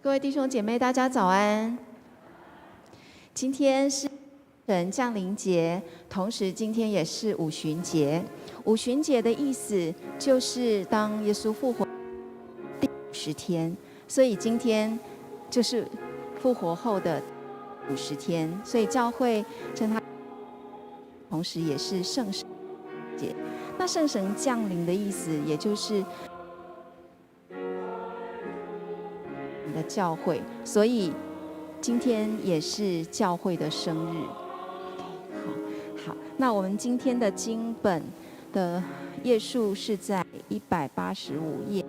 各位弟兄姐妹，大家早安。今天是神降临节，同时今天也是五旬节。五旬节的意思就是当耶稣复活第50天，所以今天就是复活后的50天，所以教会称它，同时也是圣神节。那圣神降临的意思，也就是的教会，所以今天也是教会的生日。好，那我们今天的经本的页数是在185页。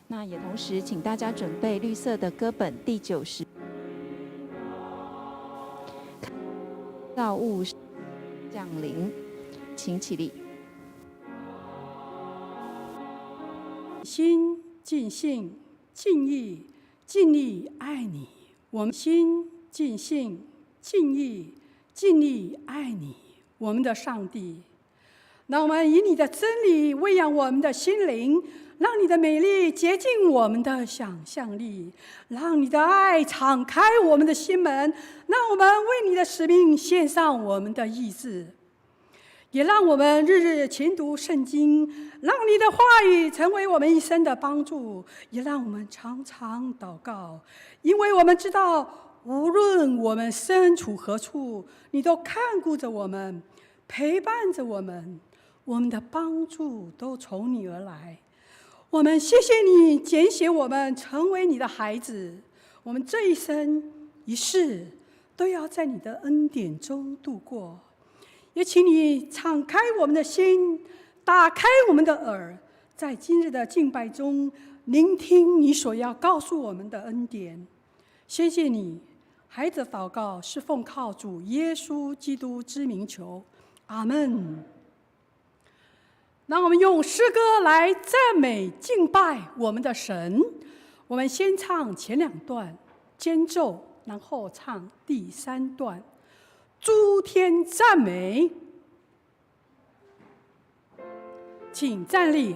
那也同时请大家准备绿色的歌本第90。造物降临，请起立。心尽性、尽意、尽力爱你，我们心尽性、尽意、尽力爱你，我们的上帝。让我们以你的真理喂养我们的心灵，让你的美丽洁净我们的想象力，让你的爱敞开我们的心门，让我们为你的使命献上我们的意志。也让我们日日勤读圣经，让你的话语成为我们一生的帮助。也让我们常常祷告，因为我们知道，无论我们身处何处，你都看顾着我们，陪伴着我们，我们的帮助都从你而来。我们谢谢你拣选我们成为你的孩子，我们这一生一世都要在你的恩典中度过。也请你敞开我们的心，打开我们的耳，在今日的敬拜中聆听你所要告诉我们的恩典。谢谢你，孩子祷告是奉靠主耶稣基督之名求，阿们。让我们用诗歌来赞美敬拜我们的神。我们先唱前2段间奏，然后唱第3段诸天赞美。请站立。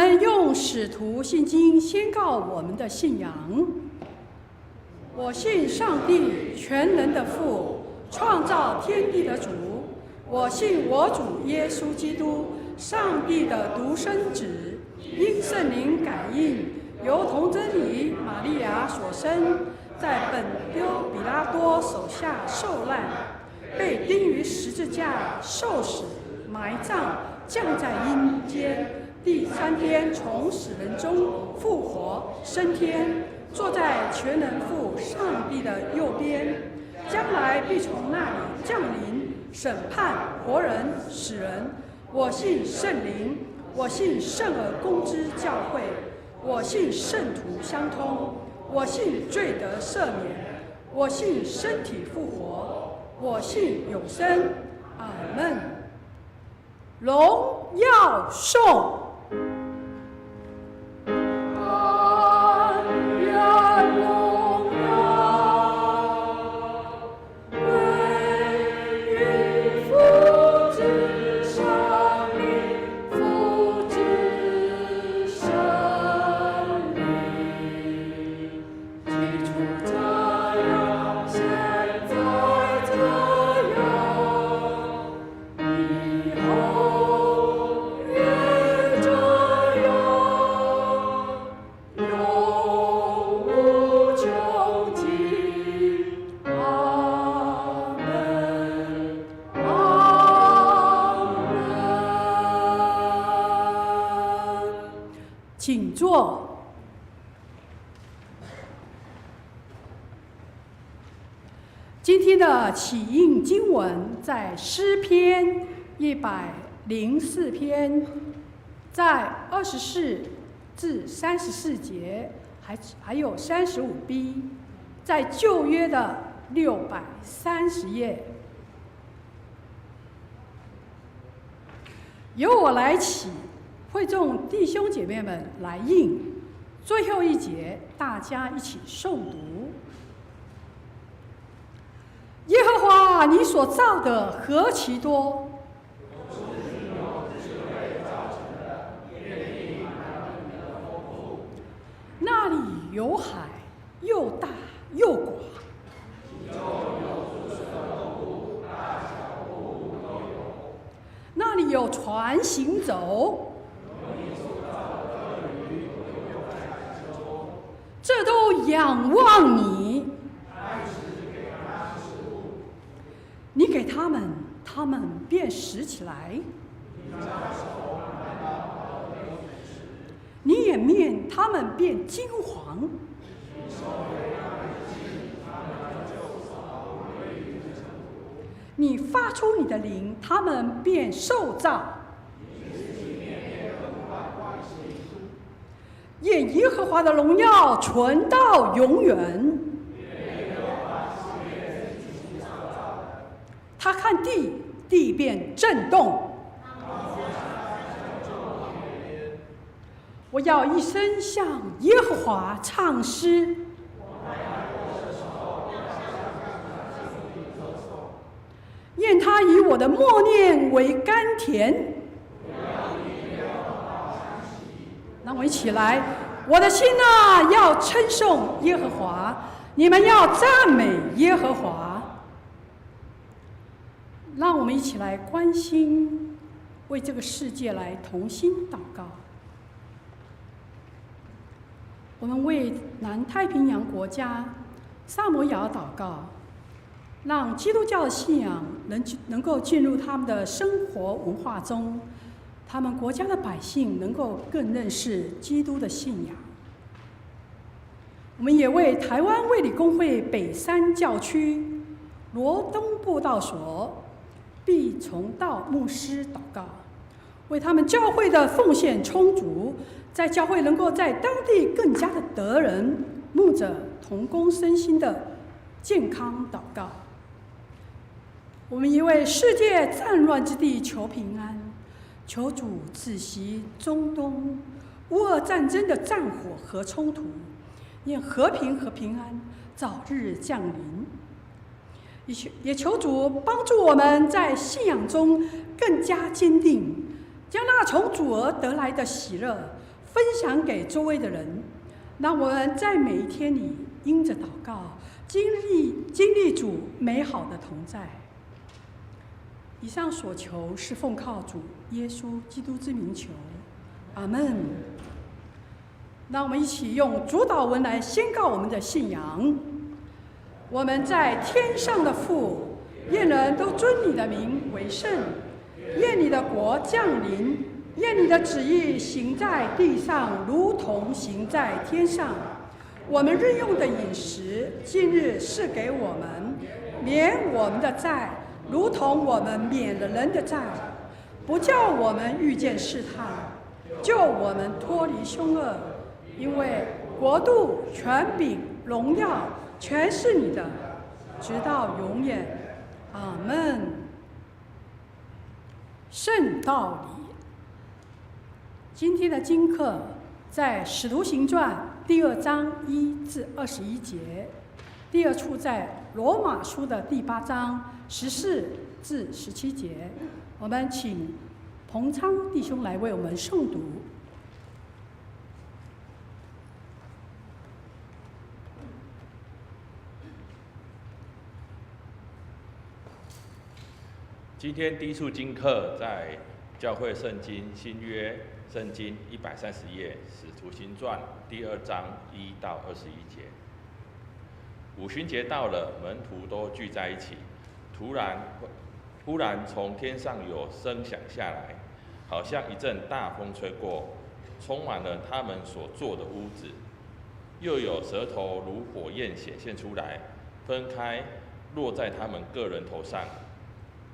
们用使徒信经宣告我们的信仰。我信上帝全能的父，创造天地的主。我信我主耶稣基督，上帝的独生子，因圣灵感应，由童贞女玛利亚所生，在本丢比拉多手下受难，被钉于十字架，受死，埋葬，降在阴间，第3天从死人中复活，升天，坐在全能父上帝的右边，将来必从那里降临，审判活人死人。我信圣灵，我信圣而公之教会，我信圣徒相通，我信罪得赦免，我信身体复活，我信永生。阿门。荣耀颂。请坐。今天的起应经文在诗篇104篇，在24至34节，还有35b，在旧约的630页。由我来起，会众弟兄姐妹们来应，最后一节大家一起诵读。耶和华，你所造的何其多！那里有海，又大又广。那里有船行走，这都仰望你。你给他们，他们便拾起来；你掩面，他们便惊惶。你发出你的灵，他们便受造。愿耶和华的荣耀存到永远。他看地，地便震动。我要一生向耶和华唱诗。愿他以我的默念为甘甜。让我一起来，我的心啊，要称颂耶和华，你们要赞美耶和华。让我们一起来关心，为这个世界来同心祷告。我们为南太平洋国家萨摩亚祷告，让基督教的信仰能够进入他们的生活文化中，他们国家的百姓能够更认识基督的信仰。我们也为台湾卫理公会北山教区罗东布道所毕崇道牧师祷告，为他们教会的奉献充足，在教会能够在当地更加的得人，牧者同工身心的健康祷告。我们也为世界战乱之地求平安，求主止息中东乌俄战争的战火和冲突，愿和平和平安早日降临。也求主帮助我们在信仰中更加坚定，将那从主而得来的喜乐分享给周围的人，让我们在每一天里因着祷告，经历主美好的同在。以上所求是奉靠主耶稣基督之名求，阿门。让我们一起用主祷文来宣告我们的信仰。我们在天上的父，愿人都尊你的名为圣，愿你的国降临，愿你的旨意行在地上，如同行在天上。我们日用的饮食，今日赐给我们，免我们的债，如同我们免了人的债，不叫我们遇见试探，救我们脱离凶恶。因为国度、权柄、荣耀，全是你的，直到永远。阿门。圣道理。今天的经课在《使徒行传》第2章1至21节，第二处在罗马书的第8章14至17节。我们请彭昌弟兄来为我们诵读。今天第一处经课在教会圣经新约圣经130页，使徒行传第2章1到21节。五旬节到了，门徒都聚在一起，忽然从天上有声响下来，好像一阵大风吹过，充满了他们所坐的屋子。又有舌头如火焰显现出来，分开落在他们个人头上。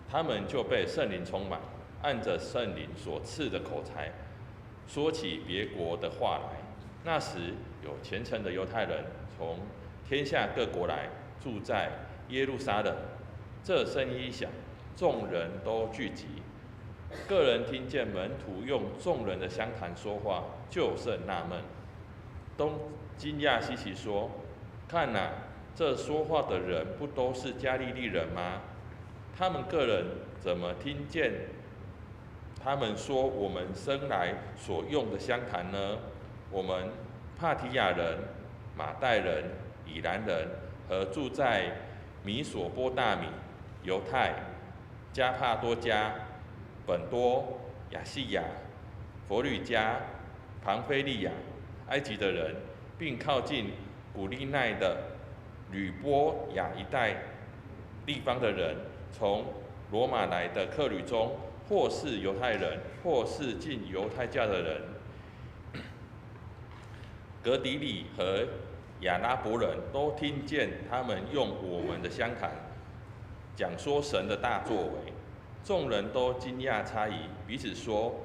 他们就被圣灵充满，按着圣灵所赐的口才，说起别国的话来。那时有虔诚的犹太人从天下各国来，住在耶路撒冷。这声音一响，众人都聚集。个人听见门徒用众人的乡谈说话，就甚纳闷，都惊讶稀奇说：“看哪，这说话的人不都是加利利人吗？他们个人怎么听见他们说我们生来所用的乡谈呢？我们帕提亚人、马代人、以兰人和住在米索波大米、犹太、加帕多家、本多、亚细亚、佛吕家、庞菲利亚、埃及的人，并靠近古利奈的吕波亚一带地方的人，从罗马来的客旅中，或是犹太人，或是进犹太教的人，格底里和亚拉伯人都听见他们用我们的乡谈讲说神的大作为。众人都惊讶诧异，彼此说：“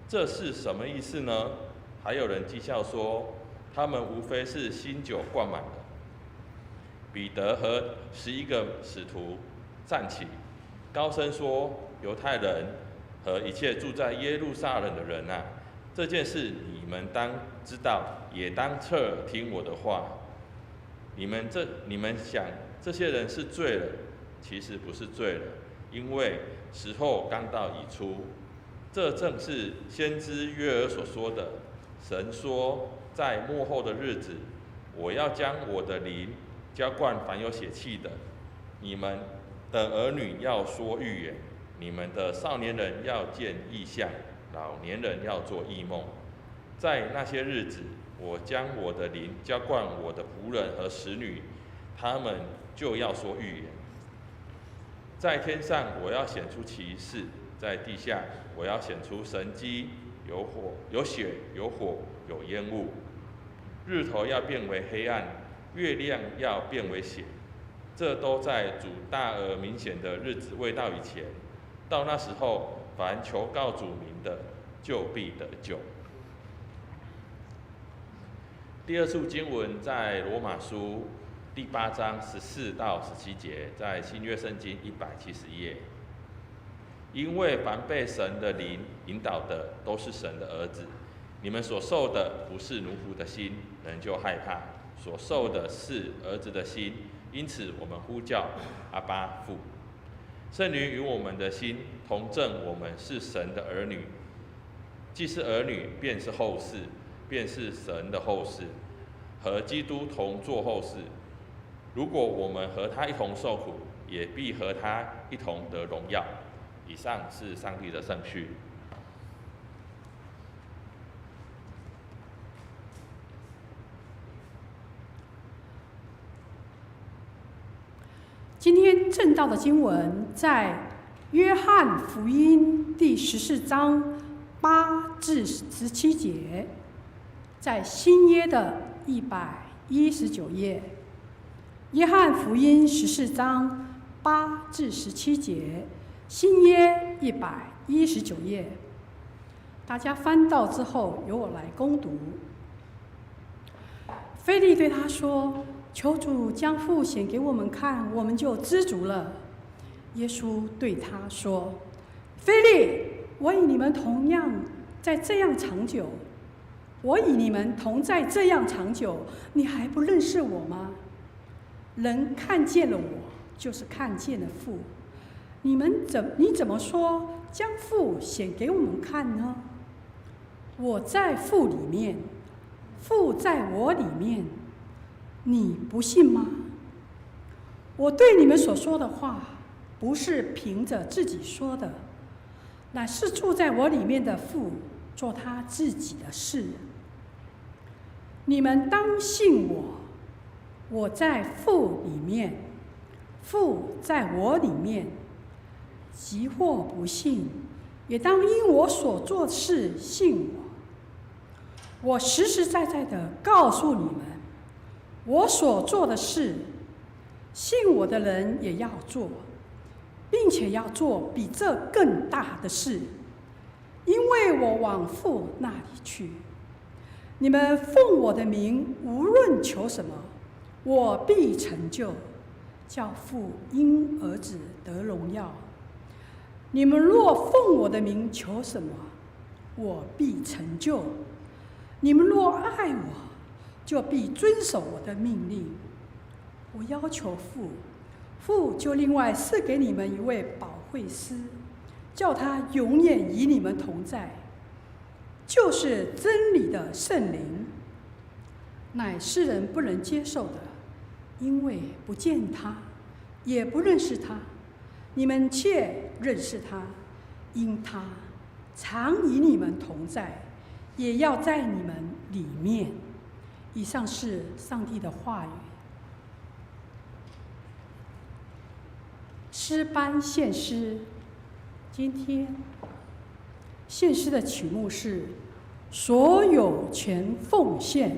这是什么意思呢？”还有人讥笑说：“他们无非是新酒灌满了。”彼得和11个使徒站起，高声说：“犹太人和一切住在耶路撒冷的人啊，这件事你们当知道，也当侧耳听我的话。你们想这些人是醉了，其实不是醉了，因为时候刚到已出。这正是先知约珥所说的。神说，在末后的日子，我要将我的灵浇灌凡有血气的。你们的儿女要说预言，你们的少年人要见异象，老年人要做异梦。在那些日子，我将我的灵浇灌我的仆人和使女，他们就要说预言。在天上，我要显出奇事；在地下，我要显出神迹，有火、有血、有火、有烟雾。日头要变为黑暗，月亮要变为血。这都在主大而明显的日子未到以前。到那时候，凡求告主名的，就必得救。第二处经文在罗马书第8章14到17节，在新约圣经170页。因为凡被神的灵引导的，都是神的儿子。你们所受的不是奴仆的心，人就害怕；所受的是儿子的心，因此我们呼叫阿爸父。圣灵与我们的心同证，我们是神的儿女。既是儿女，便是后世，便是神的后事，和基督同作后事。如果我们和他一同受苦，也必和他一同得荣耀。以上是上帝的圣训。今天正道的经文在约翰福音第14章8至17节，在新约的119页。约翰福音14章8至17节，新约119页。大家翻到之后，由我来攻读。腓利对他说：“求主将父显给我们看，我们就知足了。”耶稣对他说：“腓利，我与你们同在这样长久，你还不认识我吗？人看见了我，就是看见了父。你怎么说将父显给我们看呢？我在父里面，父在我里面，你不信吗？我对你们所说的话，不是凭着自己说的，乃是住在我里面的父做他自己的事。你们当信我，我在父里面，父在我里面。即或不信，也当因我所做的事信我。我实实在在的告诉你们，我所做的事，信我的人也要做，并且要做比这更大的事，因为我往父那里去。你们奉我的名无论求什么，我必成就，叫父因儿子得荣耀。你们若奉我的名求什么，我必成就。你们若爱我，就必遵守我的命令。我要求父，父就另外赐给你们一位保惠师，叫他永远与你们同在，就是真理的圣灵，乃世人不能接受的，因为不见他，也不认识他。你们却认识他，因他常与你们同在，也要在你们里面。以上是上帝的话语。诗班献诗，今天献诗的曲目是《所有权奉献》。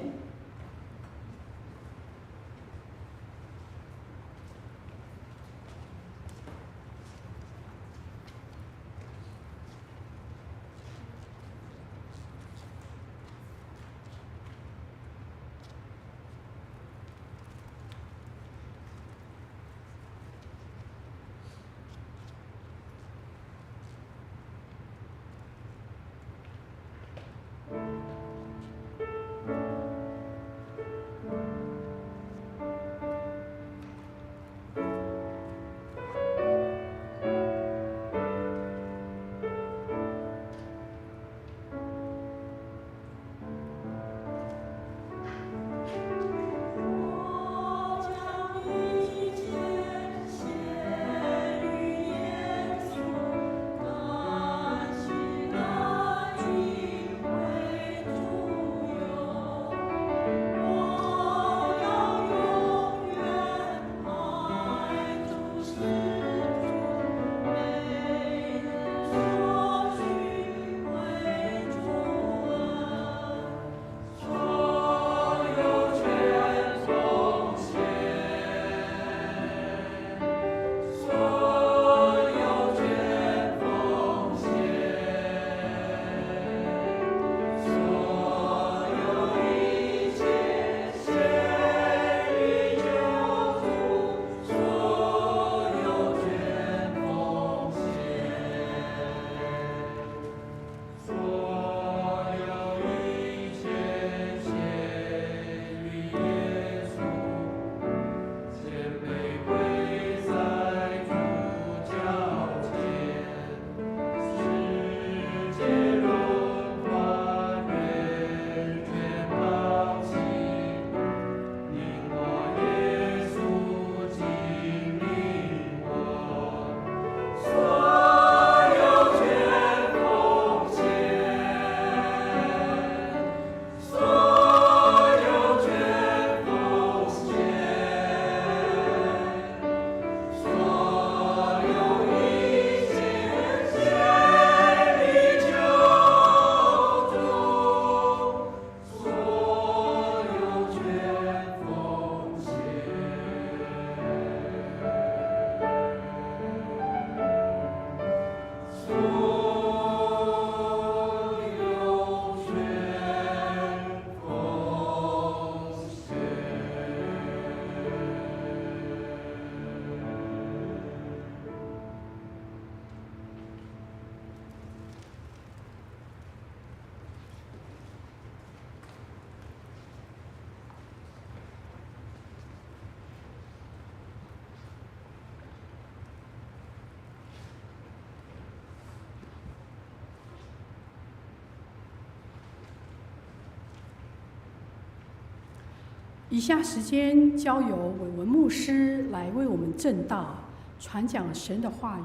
以下时间交由伟文牧师来为我们证道，传讲神的话语。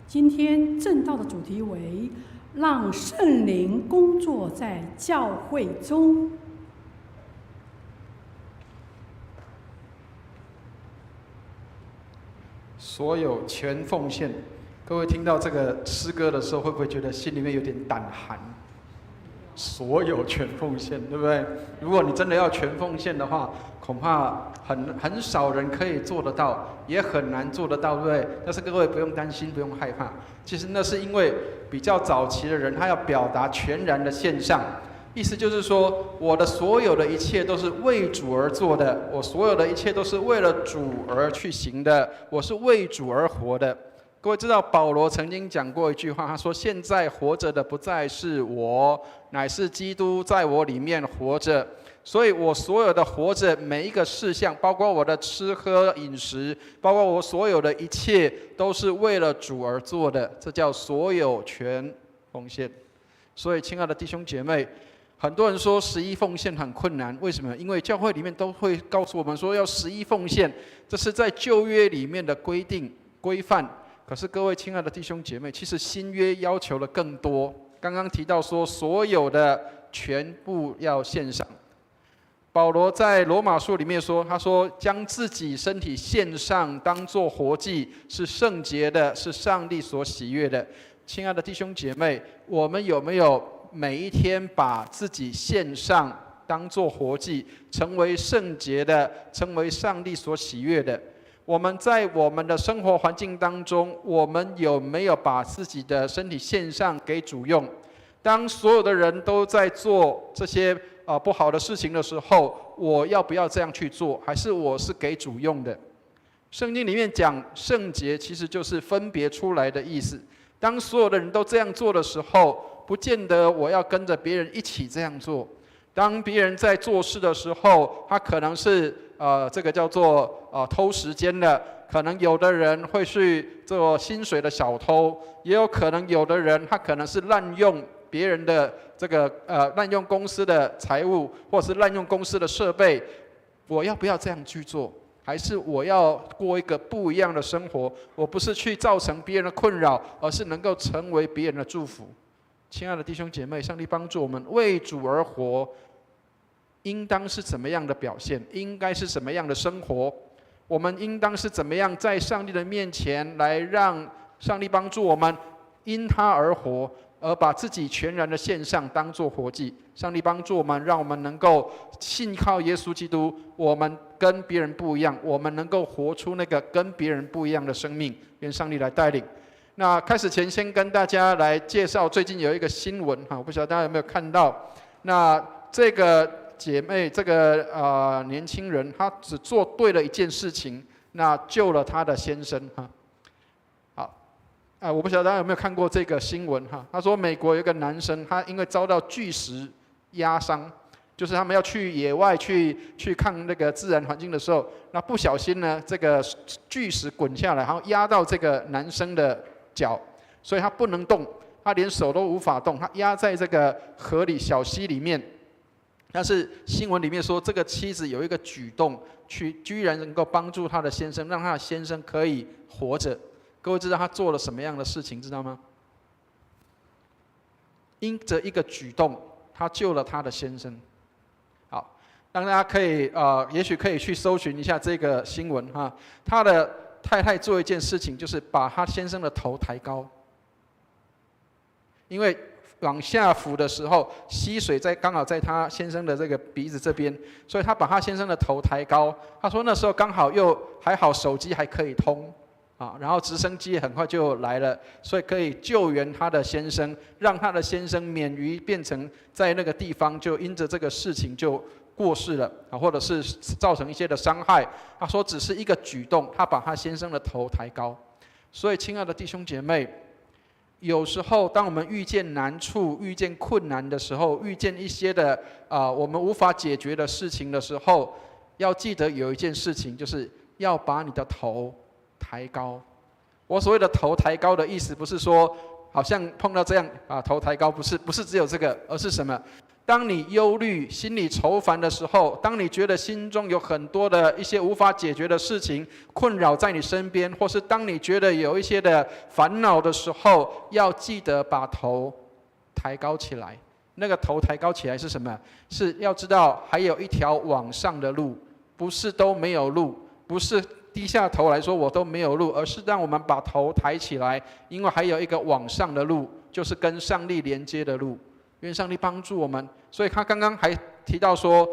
今天证道的主题为“让圣灵工作在教会中”。所有全奉献，各位听到这个诗歌的时候，会不会觉得心里面有点胆寒？所有全奉献，对不对？如果你真的要全奉献的话，恐怕很少人可以做得到，也很难做得到，对不对？但是各位不用担心，不用害怕。其实那是因为比较早期的人，他要表达全然的献上，意思就是说，我的所有的一切都是为主而做的，我所有的一切都是为了主而去行的，我是为主而活的。各位知道保罗曾经讲过一句话，他说：“现在活着的不再是我，乃是基督在我里面活着。所以我所有的活着每一个事项，包括我的吃喝饮食，包括我所有的一切，都是为了主而做的。这叫所有全奉献。所以，亲爱的弟兄姐妹，很多人说11奉献很困难，为什么？因为教会里面都会告诉我们说要11奉献，这是在旧约里面的规定规范。可是各位亲爱的弟兄姐妹，其实新约要求的更多。刚刚提到说，所有的全部要献上。保罗在罗马书里面说，他说将自己身体献上，当作活祭，是圣洁的，是上帝所喜悦的。亲爱的弟兄姐妹，我们有没有每一天把自己献上，当作活祭，成为圣洁的，成为上帝所喜悦的？我们在我们的生活环境当中，我们有没有把自己的身体献上给主用？当所有的人都在做这些不好的事情的时候，我要不要这样去做？还是我是给主用的？圣经里面讲圣洁，其实就是分别出来的意思。当所有的人都这样做的时候，不见得我要跟着别人一起这样做。当别人在做事的时候，他可能是这个叫做偷时间的，可能有的人会去做薪水的小偷，也有可能有的人他可能是滥用别人的这个滥用公司的财物，或是滥用公司的设备。我要不要这样去做？还是我要过一个不一样的生活？我不是去造成别人的困扰，而是能够成为别人的祝福。亲爱的弟兄姐妹，上帝帮助我们为主而活，应当是怎么样的表现？应该是什么样的生活？我们应当是怎么样在上帝的面前来让上帝帮助我们因他而活，而把自己全然的献上，当作活祭。上帝帮助我们，让我们能够信靠耶稣基督，我们跟别人不一样，我们能够活出那个跟别人不一样的生命。愿上帝来带领。那开始前，先跟大家来介绍最近有一个新闻哈，我不晓得大家有没有看到。那这个姐妹，这个年轻人，她只做对了一件事情，那救了她的先生哈。好，我不晓得大家有没有看过这个新闻哈？他说美国有一个男生，他因为遭到巨石压伤，就是他们要去野外去看那个自然环境的时候，那不小心呢，这个巨石滚下来，然后压到这个男生的脚，所以他不能动，他连手都无法动，他压在这个河里小溪里面。但是新闻里面说，这个妻子有一个举动，居然能够帮助他的先生，让他的先生可以活着。各位知道他做了什么样的事情，知道吗？因着一个举动，他救了他的先生。好，让大家可以也许可以去搜寻一下这个新闻哈。他的太太做一件事情，就是把他先生的头抬高，因为往下浮的时候，溪水刚好在他先生的这个鼻子这边，所以他把他先生的头抬高。他说那时候刚好又还好，手机还可以通。然后直升机很快就来了，所以可以救援他的先生，让他的先生免于变成在那个地方就因着这个事情就过世了，或者是造成一些的伤害。他说只是一个举动，他把他先生的头抬高。所以亲爱的弟兄姐妹，有时候当我们遇见难处、遇见困难的时候，遇见一些的我们无法解决的事情的时候，要记得有一件事情，就是要把你的头抬高。我所谓的头抬高的意思，不是说好像碰到这样头抬高，不是只有这个，而是什么？当你忧虑、心里愁烦的时候，当你觉得心中有很多的一些无法解决的事情困扰在你身边，或是当你觉得有一些的烦恼的时候，要记得把头抬高起来。那个头抬高起来是什么？是要知道还有一条往上的路，不是都没有路，不是低下头来说我都没有路，而是让我们把头抬起来，因为还有一个往上的路，就是跟上帝连接的路。愿上帝帮助我们。所以他刚刚还提到说，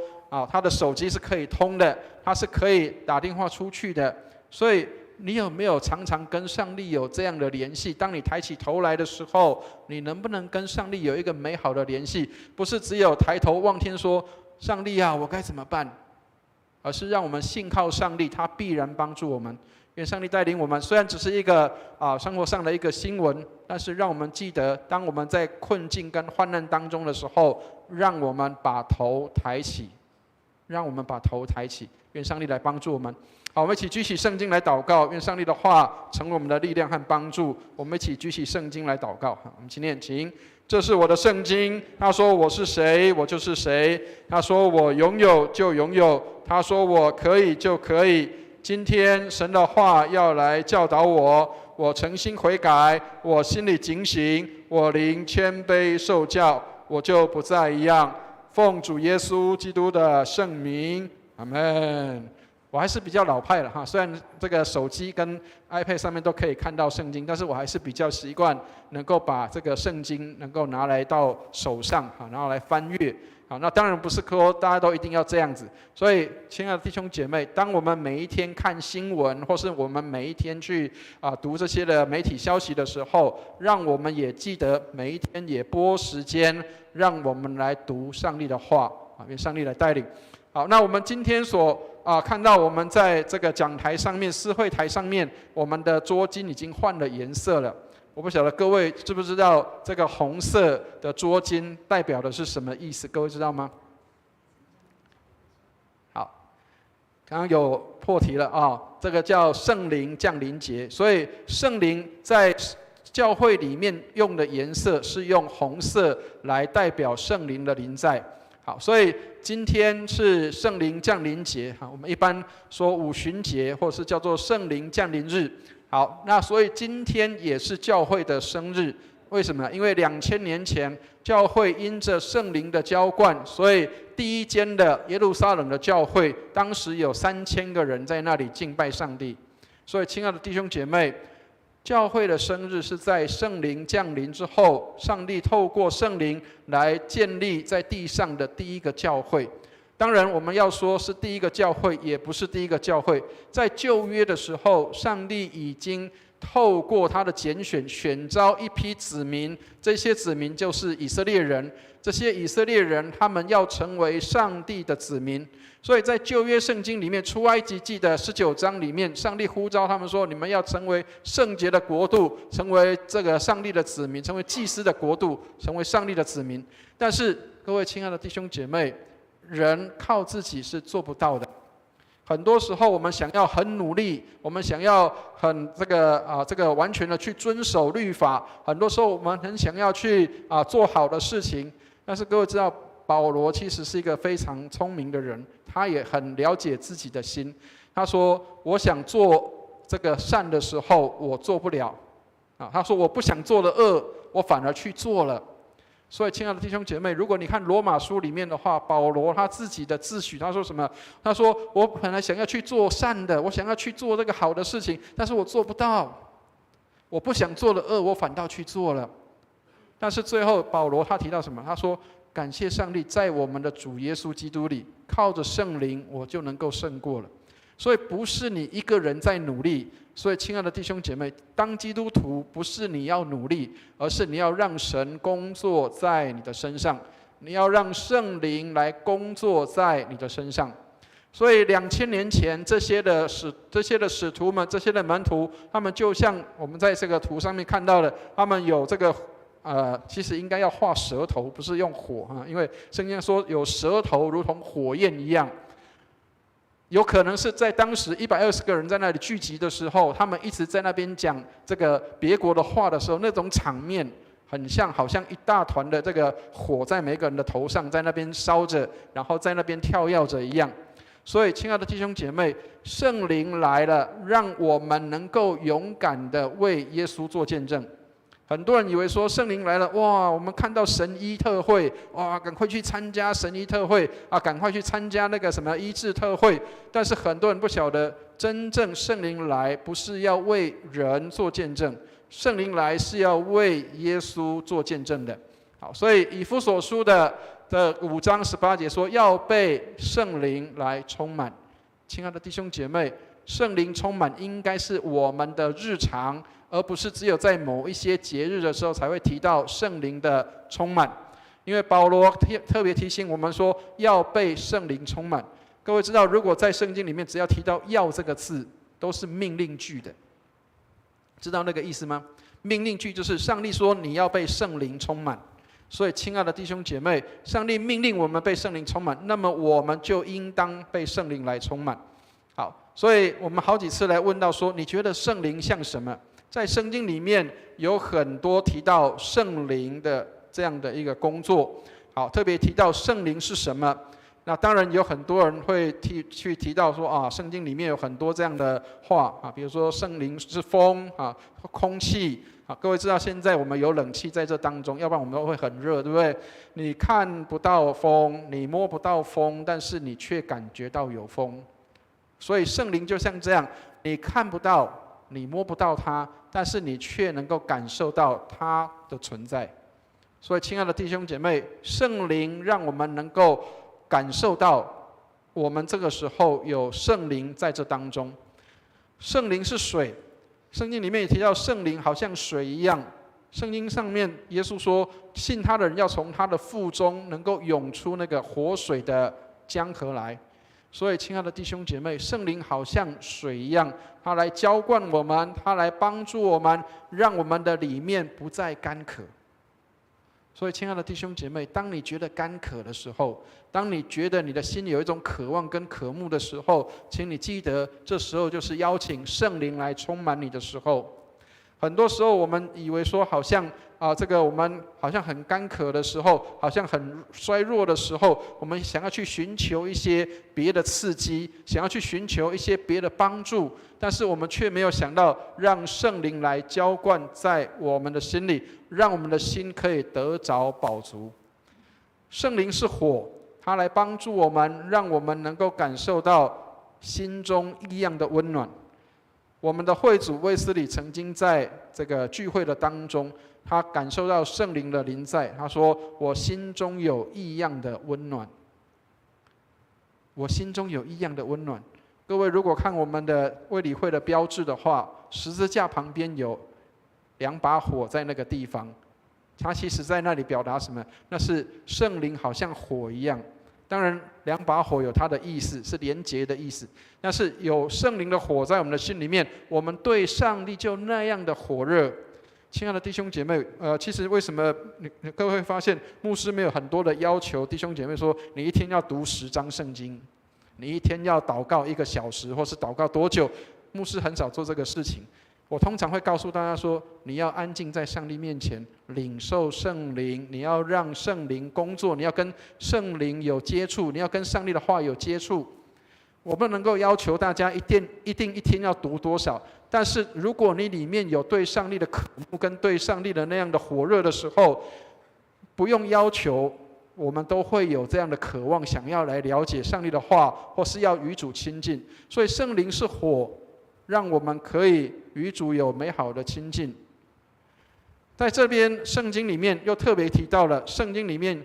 他的手机是可以通的，他是可以打电话出去的。所以你有没有常常跟上帝有这样的联系？当你抬起头来的时候，你能不能跟上帝有一个美好的联系？不是只有抬头望天说，上帝啊，我该怎么办？而是让我们信靠上帝，他必然帮助我们。愿上帝带领我们，虽然只是一个生活上的一个新闻，但是让我们记得，当我们在困境跟患难当中的时候，让我们把头抬起，让我们把头抬起。愿上帝来帮助我们。好，我们一起举起圣经来祷告，愿上帝的话成为我们的力量和帮助。我们一起举起圣经来祷告。我们一起念，请。这是我的圣经。他说我是谁，我就是谁。他说我拥有就拥有。他说我可以就可以。今天神的话要来教导我，我诚心悔改，我心里警醒，我灵谦卑受教，我就不再一样。奉主耶稣基督的圣名，阿们。我还是比较老派了哈，虽然这个手机跟 iPad 上面都可以看到圣经，但是我还是比较习惯能够把这个圣经能够拿来到手上哈，然后来翻阅。好，那当然不是说大家都一定要这样子。所以，亲爱的弟兄姐妹，当我们每一天看新闻，或是我们每一天去读这些的媒体消息的时候，让我们也记得每一天也拨时间，让我们来读上帝的话啊，愿上帝来带领。好，那我们今天所看到我们在这个讲台上面、司会台上面，我们的桌巾已经换了颜色了。我不晓得各位知不知道这个红色的桌巾代表的是什么意思？各位知道吗？好，刚刚有破题了啊，这个叫圣灵降临节。所以圣灵在教会里面用的颜色是用红色来代表圣灵的临在。好，所以今天是圣灵降临节，我们一般说五旬节，或是叫做圣灵降临日。好，那所以今天也是教会的生日。为什么呢？因为2000年前，教会因着圣灵的浇灌，所以第一间的耶路撒冷的教会，当时有3000个人在那里敬拜上帝。所以，亲爱的弟兄姐妹，教会的生日是在圣灵降临之后，上帝透过圣灵来建立在地上的第一个教会。当然，我们要说是第一个教会，也不是第一个教会。在旧约的时候，上帝已经透过他的拣选，选召一批子民，这些子民就是以色列人。这些以色列人，他们要成为上帝的子民。所以在旧约圣经里面，出埃及记的19章里面，上帝呼召他们说：你们要成为圣洁的国度，成为这个上帝的子民，成为祭司的国度，成为上帝的子民。但是，各位亲爱的弟兄姐妹，人靠自己是做不到的。很多时候，我们想要很努力，我们想要很这个完全的去遵守律法。很多时候，我们很想要去做好的事情。但是各位知道，保罗其实是一个非常聪明的人，他也很了解自己的心。他说：“我想做这个善的时候，我做不了。”他说：“我不想做的恶，我反而去做了。”所以，亲爱的弟兄姐妹，如果你看罗马书里面的话，保罗他自己的自诩，他说什么？他说：“我本来想要去做善的，我想要去做这个好的事情，但是我做不到。我不想做的恶，我反倒去做了。”但是最后，保罗他提到什么？他说：“感谢上帝，在我们的主耶稣基督里，靠着圣灵，我就能够胜过了。”所以不是你一个人在努力。所以，亲爱的弟兄姐妹，当基督徒不是你要努力，而是你要让神工作在你的身上，你要让圣灵来工作在你的身上。所以2000年前这些的使徒们，这些的门徒，他们就像我们在这个图上面看到的，他们有这个其实应该要画舌头，不是用火因为圣经说有舌头如同火焰一样。有可能是在当时120个人在那里聚集的时候，他们一直在那边讲这个别国的话的时候，那种场面很像好像一大团的这个火在每个人的头上，在那边烧着，然后在那边跳跃着一样。所以，亲爱的弟兄姐妹，圣灵来了，让我们能够勇敢的为耶稣做见证。很多人以为说圣灵来了，哇，我们看到神医特会，哇，赶快去参加神医特会啊，赶快去参加那个什么医治特会。但是很多人不晓得，真正圣灵来不是要为人做见证，圣灵来是要为耶稣做见证的。好，所以以弗所书的5章18节说，要被圣灵来充满。亲爱的弟兄姐妹，圣灵充满应该是我们的日常，而不是只有在某一些节日的时候才会提到圣灵的充满。因为保罗特别提醒我们说，要被圣灵充满。各位知道，如果在圣经里面只要提到要这个字，都是命令句的，知道那个意思吗？命令句就是上帝说你要被圣灵充满。所以，亲爱的弟兄姐妹，上帝命令我们被圣灵充满，那么我们就应当被圣灵来充满。好，所以我们好几次来问到说，你觉得圣灵像什么？在圣经里面有很多提到圣灵的这样的一个工作。好，特别提到圣灵是什么？那当然有很多人会去提到说啊，圣经里面有很多这样的话啊，比如说圣灵是风啊、空气。各位知道现在我们有冷气在这当中，要不然我们会很热，对不对？你看不到风，你摸不到风，但是你却感觉到有风。所以圣灵就像这样，你看不到，你摸不到它，但是你却能够感受到它的存在。所以亲爱的弟兄姐妹，圣灵让我们能够感受到我们这个时候有圣灵在这当中。圣灵是水，圣经里面也提到圣灵好像水一样。圣经上面耶稣说，信他的人要从他的腹中能够涌出那个活水的江河来。所以亲爱的弟兄姐妹，圣灵好像水一样，他来浇灌我们，他来帮助我们，让我们的里面不再干渴。所以亲爱的弟兄姐妹，当你觉得干渴的时候，当你觉得你的心里有一种渴望跟渴慕的时候，请你记得，这时候就是邀请圣灵来充满你的时候。很多时候我们以为说好像这个我们好像很干渴的时候，好像很衰弱的时候，我们想要去寻求一些别的刺激，想要去寻求一些别的帮助，但是我们却没有想到让圣灵来浇灌在我们的心里，让我们的心可以得着饱足。圣灵是火，它来帮助我们，让我们能够感受到心中异样的温暖。我们的会主卫斯理曾经在这个聚会的当中，他感受到圣灵的临在，他说：“我心中有异样的温暖。”我心中有异样的温暖。各位如果看我们的卫理会的标志的话，十字架旁边有2把火在那个地方，它其实在那里表达什么？那是圣灵好像火一样。当然2把火有它的意思，是连结的意思，但是有圣灵的火在我们的心里面，我们对上帝就那样的火热。亲爱的弟兄姐妹，其实为什么各位会发现牧师没有很多的要求弟兄姐妹说你一天要读10章圣经，你一天要祷告1个小时，或是祷告多久？牧师很少做这个事情。我通常会告诉大家说，你要安静在上帝面前领受圣灵，你要让圣灵工作，你要跟圣灵有接触，你要跟上帝的话有接触。我不能够要求大家一定一天要读多少，但是如果你里面有对上帝的渴慕跟对上帝的那样的火热的时候，不用要求，我们都会有这样的渴望，想要来了解上帝的话，或是要与主亲近。所以圣灵是火，让我们可以与主有美好的亲近。在这边圣经里面又特别提到了，圣经里面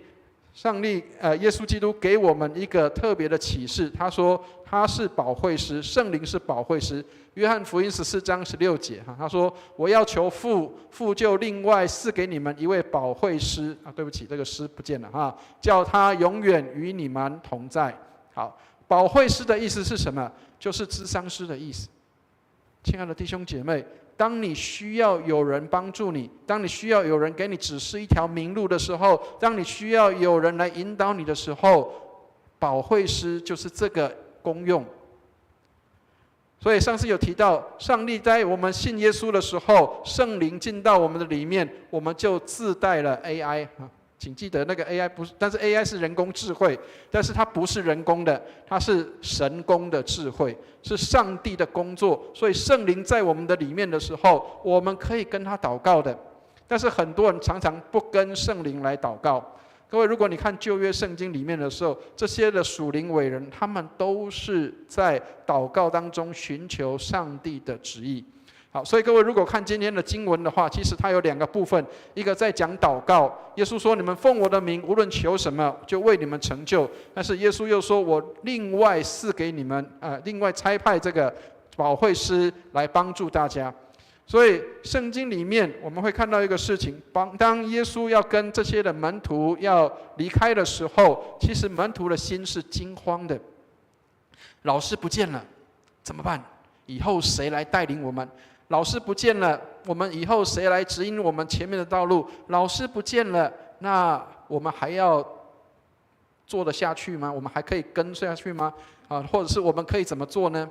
上帝耶稣基督给我们一个特别的启示，他说他是保惠师，圣灵是保惠师。约翰福音14章16节，他说我要求父，父就另外赐给你们一位保惠师对不起，这个师不见了叫他永远与你们同在。好，保惠师的意思是什么？就是咨商师的意思。亲爱的弟兄姐妹，当你需要有人帮助你，当你需要有人给你指示一条明路的时候，当你需要有人来引导你的时候，保惠师就是这个功用。保惠师的意思是什么？就是咨商师的意思。亲爱的弟兄姐妹，当你需要有人帮助你，当你需要有人给你指示一条明路的时候，当你需要有人来引导你的时候，保惠师就是这个功用。保惠师的意思是什么？就是咨商师的意思。亲爱的弟兄姐妹，当你需要有人帮助你，当你需要有人给你指示一条明路的时候，当你需要有人来引导你的时候，保惠师就是这个功用。所以上次有提到，上帝在我们信耶稣的时候，圣灵进到我们的里面，我们就自带了 AI。请记得那个 AI 不是，但是 AI 是人工智慧，但是它不是人工的，它是神工的智慧，是上帝的工作。所以圣灵在我们的里面的时候，我们可以跟他祷告的。但是很多人常常不跟圣灵来祷告。各位，如果你看旧约圣经里面的时候，这些的属灵伟人，他们都是在祷告当中寻求上帝的旨意。好，所以各位如果看今天的经文的话，其实它有2个部分，一个在讲祷告，耶稣说：“你们奉我的名，无论求什么，就为你们成就。”但是耶稣又说：“我另外赐给你们，另外差派这个保惠师来帮助大家。”所以圣经里面我们会看到一个事情，当耶稣要跟这些的门徒要离开的时候，其实门徒的心是惊慌的。老师不见了，怎么办？以后谁来带领我们？老师不见了，我们以后谁来指引我们前面的道路？老师不见了，那我们还要做得下去吗？我们还可以跟下去吗？或者是我们可以怎么做呢？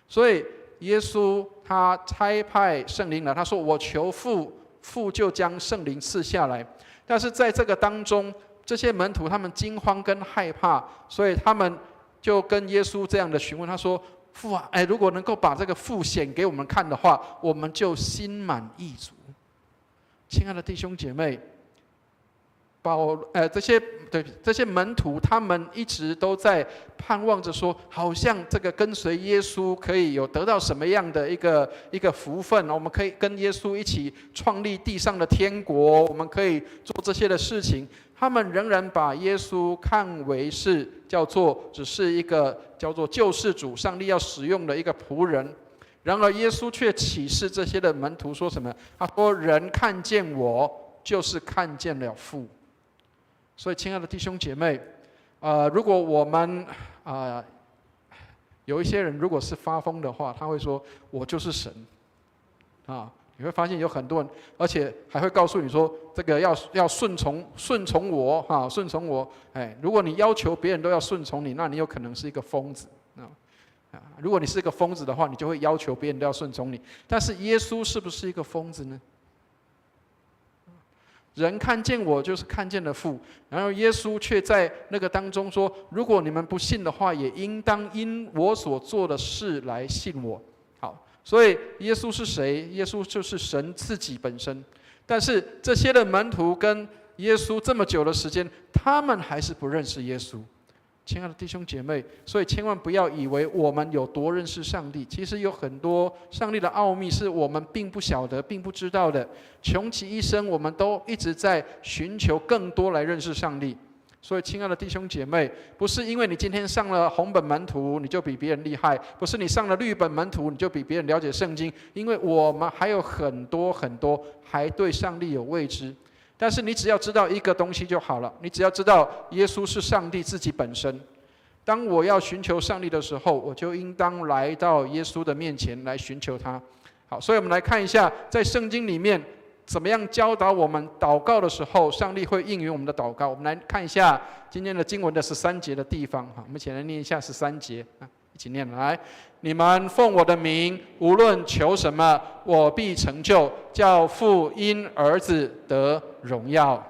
所以耶稣他差派圣灵来，他说：“我求父，父就将圣灵赐下来。”但是在这个当中，这些门徒他们惊慌跟害怕，所以他们就跟耶稣这样的询问，他说：“父啊，如果能够把这个父显给我们看的话，我们就心满意足。”亲爱的弟兄姐妹，这些门徒，他们一直都在盼望着说，好像这个跟随耶稣可以有得到什么样的一个福分，我们可以跟耶稣一起创立地上的天国，我们可以做这些的事情。他们仍然把耶稣看为是只是一个叫做救世主，上帝要使用的一个仆人。然而耶稣却启示这些的门徒说什么？他说：“人看见我，就是看见了父。”所以亲爱的弟兄姐妹，如果我们有一些人如果是发疯的话，他会说：“我就是神。”你会发现有很多人，而且还会告诉你说，这个要顺从我，顺从我。如果你要求别人都要顺从你，那你有可能是一个疯子。如果你是一个疯子的话，你就会要求别人都要顺从你。但是耶稣是不是一个疯子呢？人看见我，就是看见了父。然后耶稣却在那个当中说：“如果你们不信的话，也应当因我所做的事来信我。”好，所以耶稣是谁？耶稣就是神自己本身。但是这些的门徒跟耶稣这么久的时间，他们还是不认识耶稣。亲爱的弟兄姐妹，所以千万不要以为我们有多认识上帝，其实有很多上帝的奥秘是我们并不晓得、并不知道的。穷其一生，我们都一直在寻求更多来认识上帝。所以，亲爱的弟兄姐妹，不是因为你今天上了红本门徒，你就比别人厉害；不是你上了绿本门徒，你就比别人了解圣经。因为我们还有很多还对上帝有未知。但是你只要知道一个东西就好了，你只要知道耶稣是上帝自己本身。当我要寻求上帝的时候，我就应当来到耶稣的面前来寻求他。好，所以我们来看一下，在圣经里面怎么样教导我们祷告的时候，上帝会应允我们的祷告。我们来看一下今天的经文的13节的地方。好，我们一起来念一下13节，一起念来。你们奉我的名，无论求什么，我必成就，叫父因儿子得荣耀。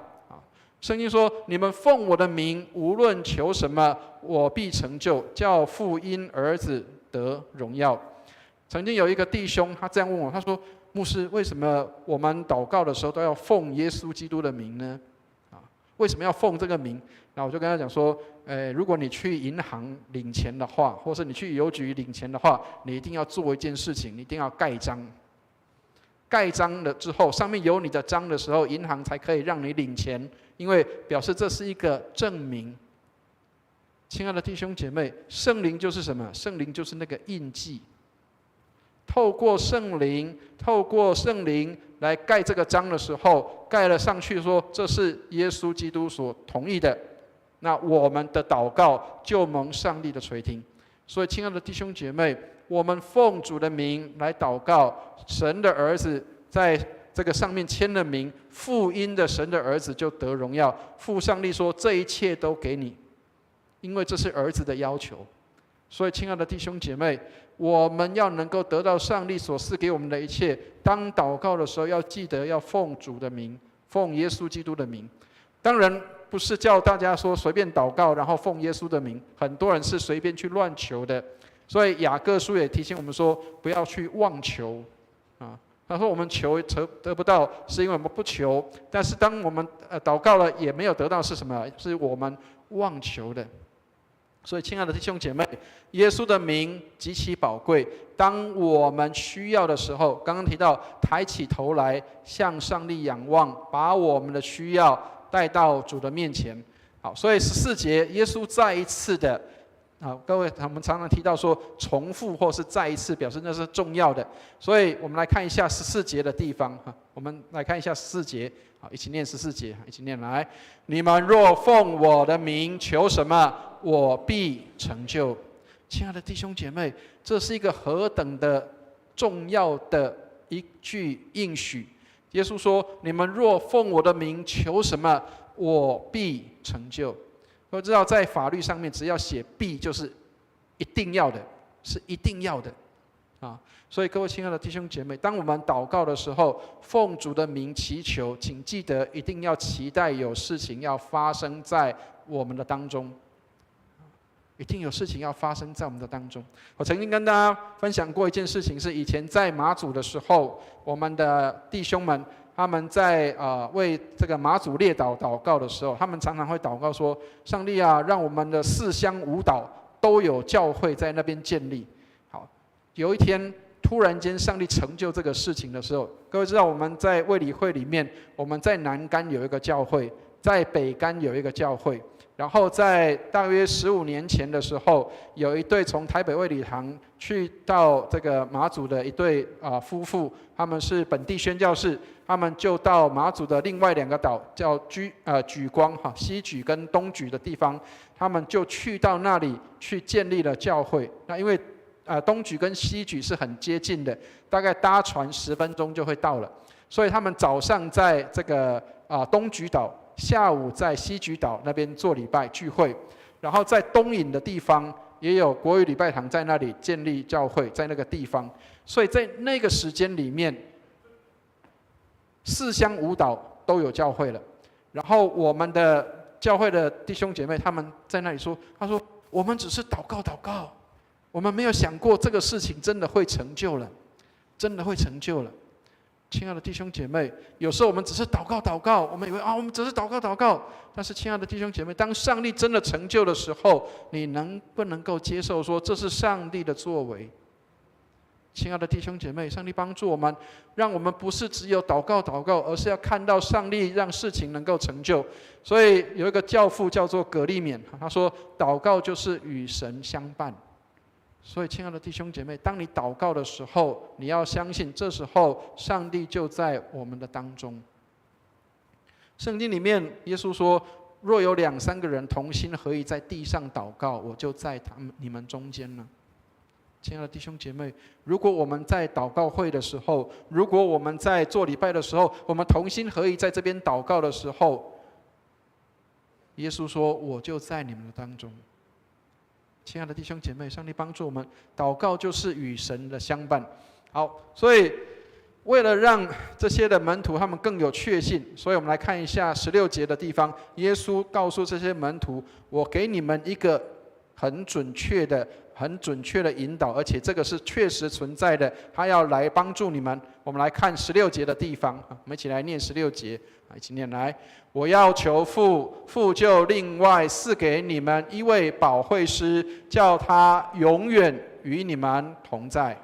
圣经说：“你们奉我的名，无论求什么，我必成就，叫父因儿子得荣耀。”曾经有一个弟兄，他这样问我，他说：“牧师，为什么我们祷告的时候都要奉耶稣基督的名呢？为什么要奉这个名？”那我就跟他讲说：“如果你去银行领钱的话，或是你去邮局领钱的话，你一定要做一件事情，你一定要盖章。盖章了之后，上面有你的章的时候，银行才可以让你领钱，因为表示这是一个证明。”亲爱的弟兄姐妹，圣灵就是什么？圣灵就是那个印记。透过圣灵来盖这个章的时候，盖了上去说这是耶稣基督所同意的，那我们的祷告就蒙上帝的垂听。所以亲爱的弟兄姐妹，我们奉主的名来祷告，神的儿子在这个上面签了名，父因的神的儿子就得荣耀。父上帝说这一切都给你，因为这是儿子的要求。所以亲爱的弟兄姐妹，我们要能够得到上帝所赐给我们的一切，当祷告的时候要记得要奉主的名，奉耶稣基督的名。当然不是叫大家说随便祷告，然后奉耶稣的名，很多人是随便去乱求的。所以雅各书也提醒我们说，不要去妄求啊。他说我们求得不到，是因为我们不求。但是当我们祷告了也没有得到，是什么？是我们妄求的。所以亲爱的弟兄姐妹，耶稣的名极其宝贵。当我们需要的时候，刚刚提到抬起头来向上帝仰望，把我们的需要带到主的面前。好，所以14节，耶稣再一次的。好，各位，我们常常提到说重复或是再一次，表示那是重要的。所以我们来看一下14节的地方。我们来看一下14节。好，一起念14节，一起念来。你们若奉我的名求什么，我必成就。亲爱的弟兄姐妹，这是一个何等的重要的一句应许。耶稣说：你们若奉我的名求什么，我必成就。都知道在法律上面，只要写必就是一定要的，是一定要的啊！所以各位亲爱的弟兄姐妹，当我们祷告的时候，奉主的名祈求，请记得一定要期待有事情要发生在我们的当中，一定有事情要发生在我们的当中。我曾经跟大家分享过一件事情，是以前在马祖的时候，我们的弟兄们。他们在为这个马祖列岛祷告的时候，他们常常会祷告说：上帝啊，让我们的4乡5岛都有教会在那边建立。好，有一天突然间上帝成就这个事情的时候，各位知道我们在卫理会里面，我们在南竿有一个教会，在北竿有一个教会，然后在大约15年前的时候，有一对从台北卫理堂去到这个马祖的一对夫妇，他们是本地宣教士。他们就到马祖的另外2个岛，叫莒光西莒跟东莒的地方，他们就去到那里去建立了教会。那因为东莒跟西莒是很接近的，大概搭船10分钟就会到了，所以他们早上在这个东莒岛，下午在西莒岛那边做礼拜聚会，然后在东引的地方也有国语礼拜堂，在那里建立教会，在那个地方，所以在那个时间里面。4乡5岛都有教会了，然后我们的教会的弟兄姐妹他们在那里说，他说我们只是祷告，我们没有想过这个事情真的会成就了，真的会成就了。亲爱的弟兄姐妹，有时候我们只是祷告，我们以为我们只是祷告，但是亲爱的弟兄姐妹，当上帝真的成就的时候，你能不能够接受说这是上帝的作为？亲爱的弟兄姐妹，上帝帮助我们，让我们不是只有祷告，而是要看到上帝让事情能够成就。所以有一个教父叫做葛利勉，他说：“祷告就是与神相伴。”所以，亲爱的弟兄姐妹，当你祷告的时候，你要相信，这时候上帝就在我们的当中。圣经里面，耶稣说：“若有2、3个人同心合意在地上祷告，我就在你们中间了。”亲爱的弟兄姐妹，如果我们在祷告会的时候，如果我们在做礼拜的时候，我们同心合意在这边祷告的时候，耶稣说：“我就在你们的当中。”亲爱的弟兄姐妹，上帝帮助我们，祷告就是与神的相伴。好，所以为了让这些的门徒他们更有确信，所以我们来看一下16节的地方，耶稣告诉这些门徒：“我给你们一个很准确的引导，而且这个是确实存在的，他要来帮助你们。”我们来看16节的地方，我们一起来念16节，一起念来。我要求父，父就另外赐给你们一位保惠师，叫他永远与你们同在。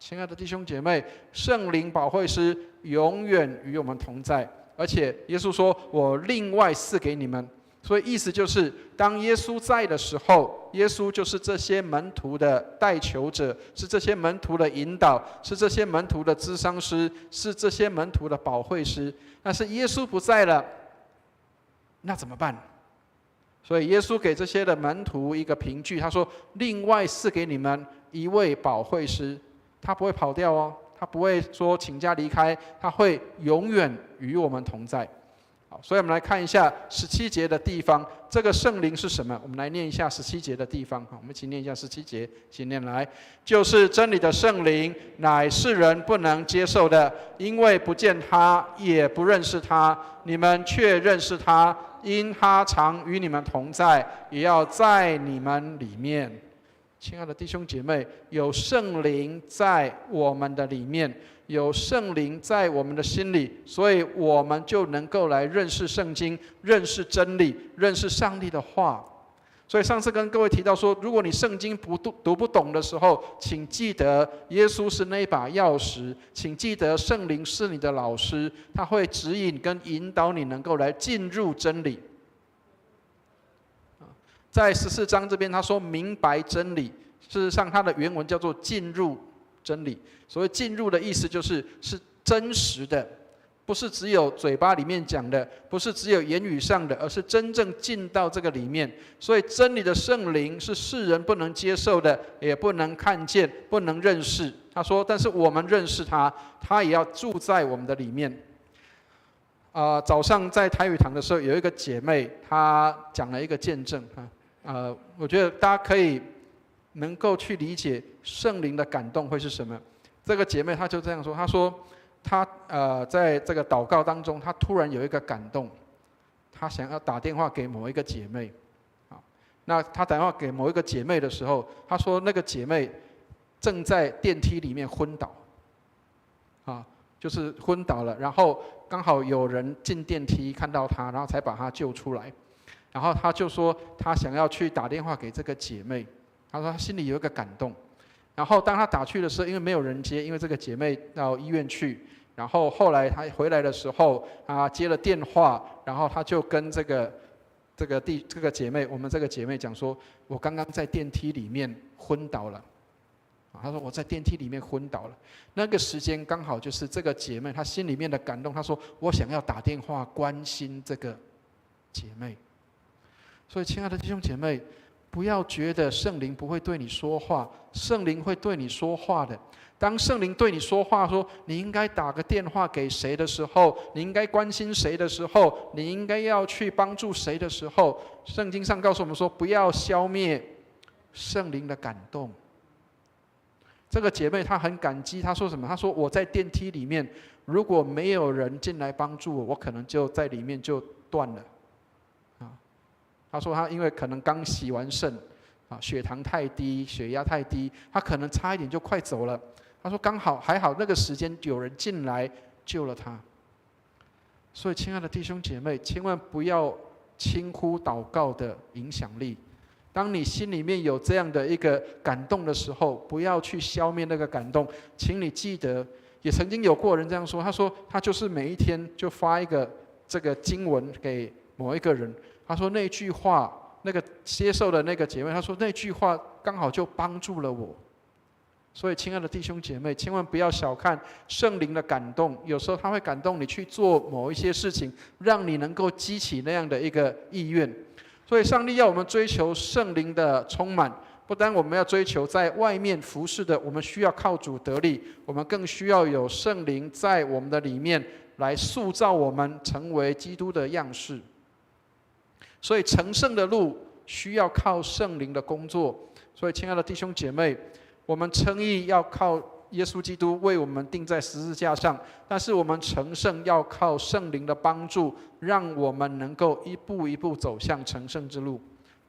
亲爱的弟兄姐妹，圣灵保惠师永远与我们同在，而且耶稣说：“我另外赐给你们。”所以意思就是，当耶稣在的时候，耶稣就是这些门徒的代求者，是这些门徒的引导，是这些门徒的咨商师，是这些门徒的保惠师。但是耶稣不在了，那怎么办？所以耶稣给这些的门徒一个凭据，他说：“另外赐给你们一位保惠师，他不会跑掉哦，他不会说请假离开，他会永远与我们同在。”好，所以我们来看一下17节的地方，这个圣灵是什么？我们来念一下17节的地方。好，我们一起念一下17节，一起念来。就是真理的圣灵，乃世人不能接受的，因为不见他，也不认识他。你们却认识他，因他常与你们同在，也要在你们里面。亲爱的弟兄姐妹，有圣灵在我们的里面，有圣灵在我们的心里，所以我们就能够来认识圣经，认识真理，认识上帝的话。所以上次跟各位提到说，如果你圣经读不懂的时候，请记得耶稣是那把钥匙，请记得圣灵是你的老师，他会指引跟引导你能够来进入真理。在14章这边他说明白真理，事实上它的原文叫做进入真理。所谓进入的意思就是真实的，不是只有嘴巴里面讲的，不是只有言语上的，而是真正进到这个里面。所以真理的圣灵是世人不能接受的，也不能看见，不能认识。他说但是我们认识他，他也要住在我们的里面。早上在台语堂的时候，有一个姐妹她讲了一个见证。我觉得大家可以能够去理解圣灵的感动会是什么。这个姐妹她就这样说，她说她在这个祷告当中，她突然有一个感动，她想要打电话给某一个姐妹。那她打电话给某一个姐妹的时候，她说那个姐妹正在电梯里面昏倒，就是昏倒了，然后刚好有人进电梯看到她，然后才把她救出来。然后他就说他想要去打电话给这个姐妹，他说他心里有一个感动。然后当他打去的时候，因为没有人接，因为这个姐妹到医院去。然后后来他回来的时候，接了电话，然后他就跟这个姐妹，我们这个姐妹讲说，我刚刚在电梯里面昏倒了。他说我在电梯里面昏倒了。那个时间刚好就是这个姐妹她心里面的感动，她说我想要打电话关心这个姐妹。所以亲爱的弟兄姐妹，不要觉得圣灵不会对你说话，圣灵会对你说话的。当圣灵对你说话说你应该打个电话给谁的时候，你应该关心谁的时候，你应该要去帮助谁的时候，圣经上告诉我们说不要消灭圣灵的感动。这个姐妹她很感激，她说什么？她说我在电梯里面，如果没有人进来帮助我，我可能就在里面就断了。他说他因为可能刚洗完肾，血糖太低，血压太低，他可能差一点就快走了。他说刚好还好那个时间有人进来救了他。所以亲爱的弟兄姐妹，千万不要轻忽祷告的影响力。当你心里面有这样的一个感动的时候，不要去消灭那个感动。请你记得，也曾经有过人这样说，他说他就是每一天就发一个这个经文给某一个人。他说那句话，那个接受的那个姐妹，他说那句话刚好就帮助了我。所以亲爱的弟兄姐妹，千万不要小看圣灵的感动，有时候他会感动你去做某一些事情，让你能够激起那样的一个意愿。所以上帝要我们追求圣灵的充满，不单我们要追求在外面服侍的，我们需要靠主得力，我们更需要有圣灵在我们的里面来塑造我们成为基督的样式。所以成圣的路需要靠圣灵的工作。所以亲爱的弟兄姐妹，我们称义要靠耶稣基督为我们钉在十字架上，但是我们成圣要靠圣灵的帮助，让我们能够一步一步走向成圣之路。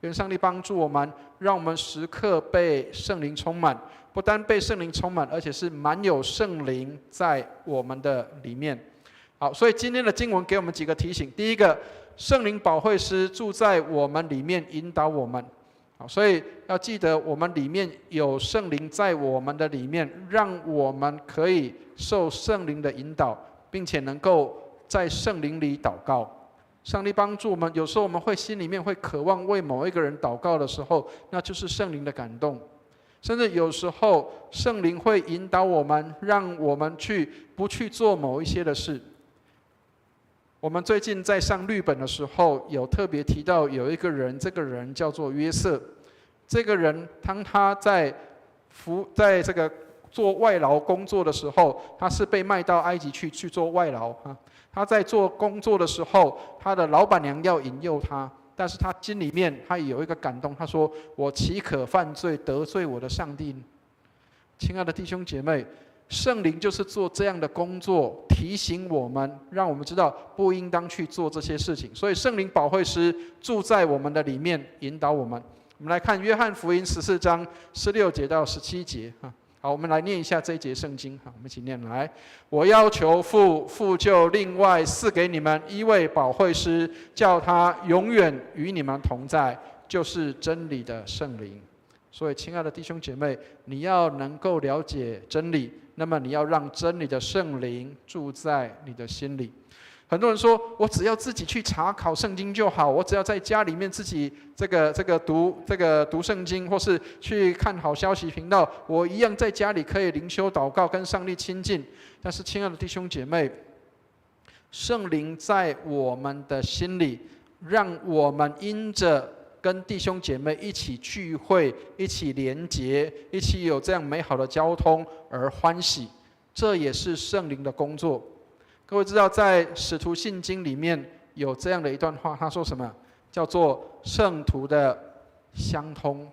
愿上帝帮助我们，让我们时刻被圣灵充满，不单被圣灵充满，而且是满有圣灵在我们的里面。好，所以今天的经文给我们几个提醒。第一个，圣灵保惠师住在我们里面，引导我们。好，所以要记得我们里面有圣灵在我们的里面，让我们可以受圣灵的引导，并且能够在圣灵里祷告。上帝帮助我们，有时候我们会心里面会渴望为某一个人祷告的时候，那就是圣灵的感动。甚至有时候圣灵会引导我们，让我们不去做某一些的事。我们最近在上律本的时候，有特别提到有一个人，这个人叫做约瑟。这个人当他在这个做外劳工作的时候，他是被卖到埃及去做外劳啊。他在做工作的时候，他的老板娘要引诱他，但是他心里面他有一个感动，他说：“我岂可犯罪得罪我的上帝呢？”亲爱的弟兄姐妹，圣灵就是做这样的工作，提醒我们，让我们知道不应当去做这些事情。所以圣灵保惠师住在我们的里面，引导我们。我们来看约翰福音14章16节到17节。好，我们来念一下这一节圣经。好，我们一起念来。我要求父，父就另外赐给你们一位保惠师，叫他永远与你们同在，就是真理的圣灵。所以，亲爱的弟兄姐妹，你要能够了解真理，那么你要让真理的圣灵住在你的心里。很多人说，我只要自己去查考圣经就好，我只要在家里面自己读圣经，或是去看好消息频道，我一样在家里可以灵修祷告，跟上帝亲近。但是，亲爱的弟兄姐妹，圣灵在我们的心里，让我们因着跟弟兄姐妹一起聚会，一起连结，一起有这样美好的交通而欢喜，这也是圣灵的工作。各位知道，在使徒信经里面有这样的一段话，他说什么？叫做圣徒的相通。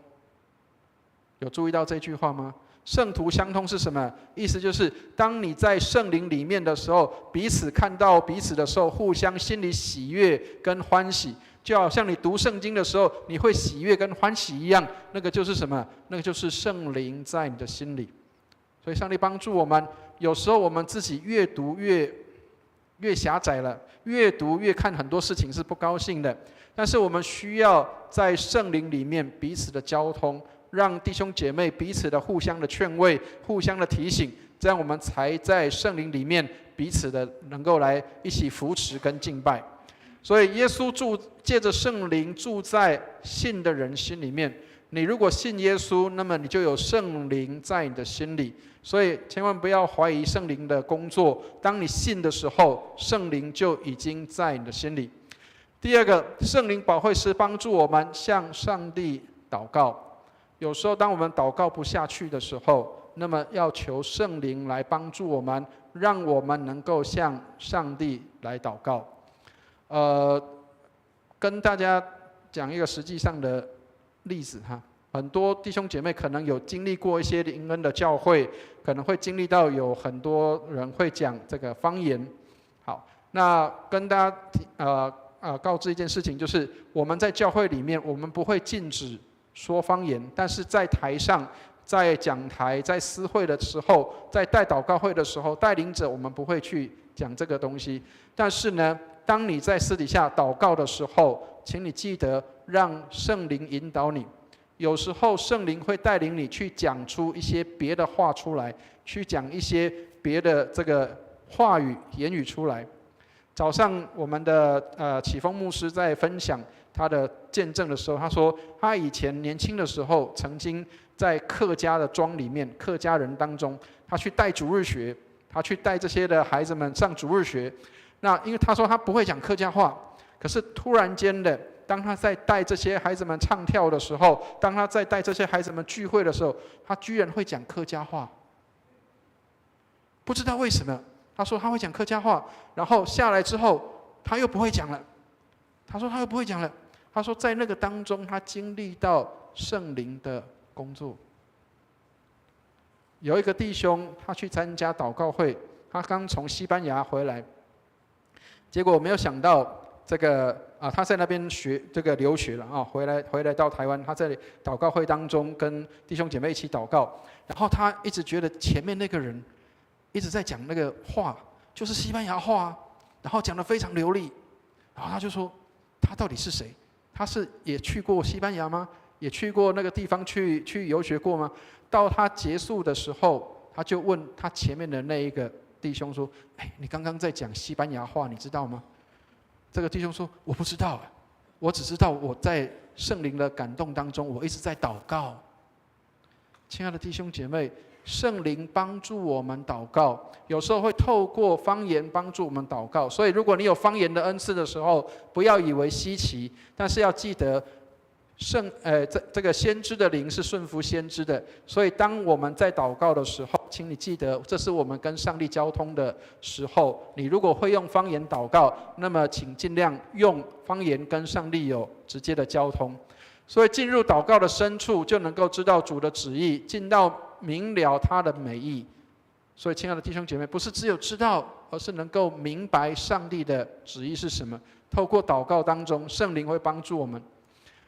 有注意到这句话吗？圣徒相通是什么意思？就是当你在圣灵里面的时候，彼此看到彼此的时候，互相心里喜悦跟欢喜，就好像你读圣经的时候，你会喜悦跟欢喜一样。那个就是什么？那个就是圣灵在你的心里。所以上帝帮助我们，有时候我们自己越读越狭窄了，越读越看很多事情是不高兴的。但是我们需要在圣灵里面彼此的交通，让弟兄姐妹彼此的互相的劝慰、互相的提醒，这样我们才在圣灵里面彼此的能够来一起扶持跟敬拜。所以耶稣借着圣灵住在信的人心里面。你如果信耶稣，那么你就有圣灵在你的心里。所以千万不要怀疑圣灵的工作，当你信的时候，圣灵就已经在你的心里。第二个，圣灵保惠师帮助我们向上帝祷告。有时候当我们祷告不下去的时候，那么要求圣灵来帮助我们，让我们能够向上帝来祷告。跟大家讲一个实际上的例子哈。很多弟兄姐妹可能有经历过一些灵恩的教会，可能会经历到有很多人会讲这个方言。好，那跟大家告知一件事情，就是我们在教会里面，我们不会禁止说方言，但是在台上、在讲台、在私会的时候、在带祷告会的时候，带领者我们不会去讲这个东西。但是呢，当你在私底下祷告的时候，请你记得让圣灵引导你。有时候圣灵会带领你去讲出一些别的话出来，去讲一些别的这个话语言语出来。早上我们的启峰牧师在分享他的见证的时候，他说他以前年轻的时候，曾经在客家的庄里面，客家人当中，他去带主日学，他去带这些的孩子们上主日学。那因为他说他不会讲客家话，可是突然间的，当他在带这些孩子们唱跳的时候，当他在带这些孩子们聚会的时候，他居然会讲客家话。不知道为什么，他说他会讲客家话，然后下来之后他又不会讲了。他说他又不会讲了。他说在那个当中，他经历到圣灵的工作。有一个弟兄，他去参加祷告会，他刚从西班牙回来，结果没有想到这个他在那边留学了啊，回来到台湾，他在祷告会当中跟弟兄姐妹一起祷告，然后他一直觉得前面那个人一直在讲那个话，就是西班牙话啊，然后讲得非常流利，然后他就说他到底是谁？他是也去过西班牙吗？也去过那个地方去游学过吗？到他结束的时候，他就问他前面的那一个弟兄说：“哎，你刚刚在讲西班牙话，你知道吗？”这个弟兄说：“我不知道，我只知道我在圣灵的感动当中，我一直在祷告。”亲爱的弟兄姐妹，圣灵帮助我们祷告，有时候会透过方言帮助我们祷告。所以，如果你有方言的恩赐的时候，不要以为稀奇，但是要记得，这个先知的灵是顺服先知的。所以，当我们在祷告的时候，请你记得，这是我们跟上帝交通的时候。你如果会用方言祷告，那么请尽量用方言跟上帝有直接的交通。所以进入祷告的深处，就能够知道主的旨意，进到明了他的美意。所以，亲爱的弟兄姐妹，不是只有知道，而是能够明白上帝的旨意是什么。透过祷告当中，圣灵会帮助我们。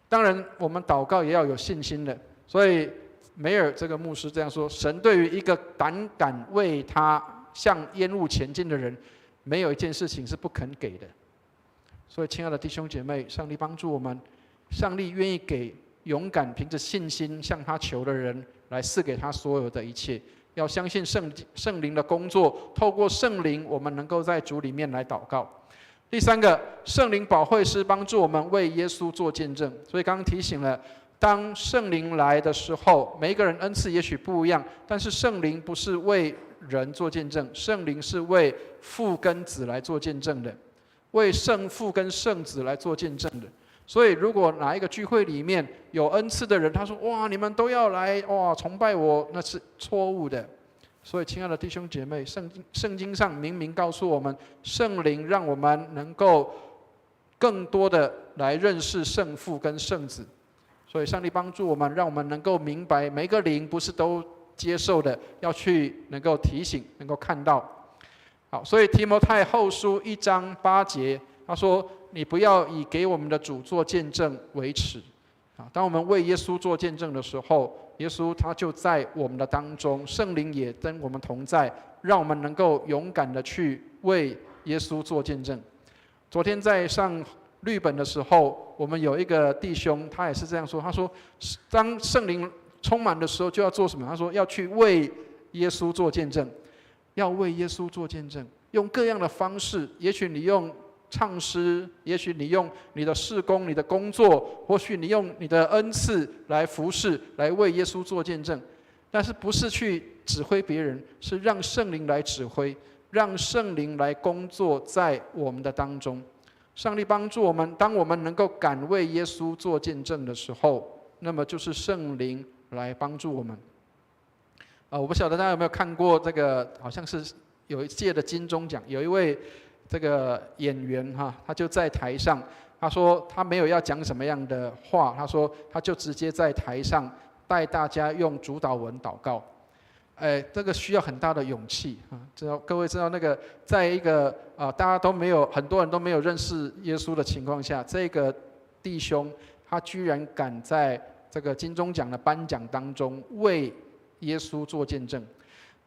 当然，我们祷告也要有信心的。所以，梅尔这个牧师这样说：神对于一个胆敢为他向烟雾前进的人，没有一件事情是不肯给的。所以，亲爱的弟兄姐妹，上帝帮助我们，上帝愿意给勇敢凭着信心向他求的人，来赐给他所有的一切。要相信圣灵的工作，透过圣灵，我们能够在主里面来祷告。第三个，圣灵保惠师帮助我们为耶稣做见证。所以刚刚提醒了，当圣灵来的时候，每一个人恩赐也许不一样，但是圣灵不是为人做见证，圣灵是为父跟子来做见证的，为圣父跟圣子来做见证的。所以，如果哪一个聚会里面有恩赐的人，他说：“哇，你们都要来，哇，崇拜我”，那是错误的。所以，亲爱的弟兄姐妹，圣经上明明告诉我们，圣灵让我们能够更多的来认识圣父跟圣子。所以，上帝帮助我们，让我们能够明白，每个灵不是都接受的，要去能够提醒，能够看到。好，所以提摩太后书1章8节，他说：“你不要以给我们的主做见证为耻。”当我们为耶稣做见证的时候，耶稣他就在我们的当中，圣灵也跟我们同在，让我们能够勇敢的去为耶稣做见证。昨天在上律本的时候，我们有一个弟兄，他也是这样说，他说：“当圣灵充满的时候，就要做什么？”他说：“要去为耶稣做见证，要为耶稣做见证，用各样的方式，也许你用唱诗，也许你用你的事工、你的工作，或许你用你的恩赐来服侍，来为耶稣做见证。但是不是去指挥别人，是让圣灵来指挥，让圣灵来工作在我们的当中。上帝帮助我们，当我们能够敢为耶稣做见证的时候，那么就是圣灵来帮助我们。我不晓得大家有没有看过这个，好像是有一届的金钟奖，有一位这个演员他就在台上，他说他没有要讲什么样的话，他说他就直接在台上带大家用主祷文祷告。这个需要很大的勇气啊！各位知道那个，在一个大家都没有，很多人都没有认识耶稣的情况下，这个弟兄他居然敢在这个金钟奖的颁奖当中为耶稣做见证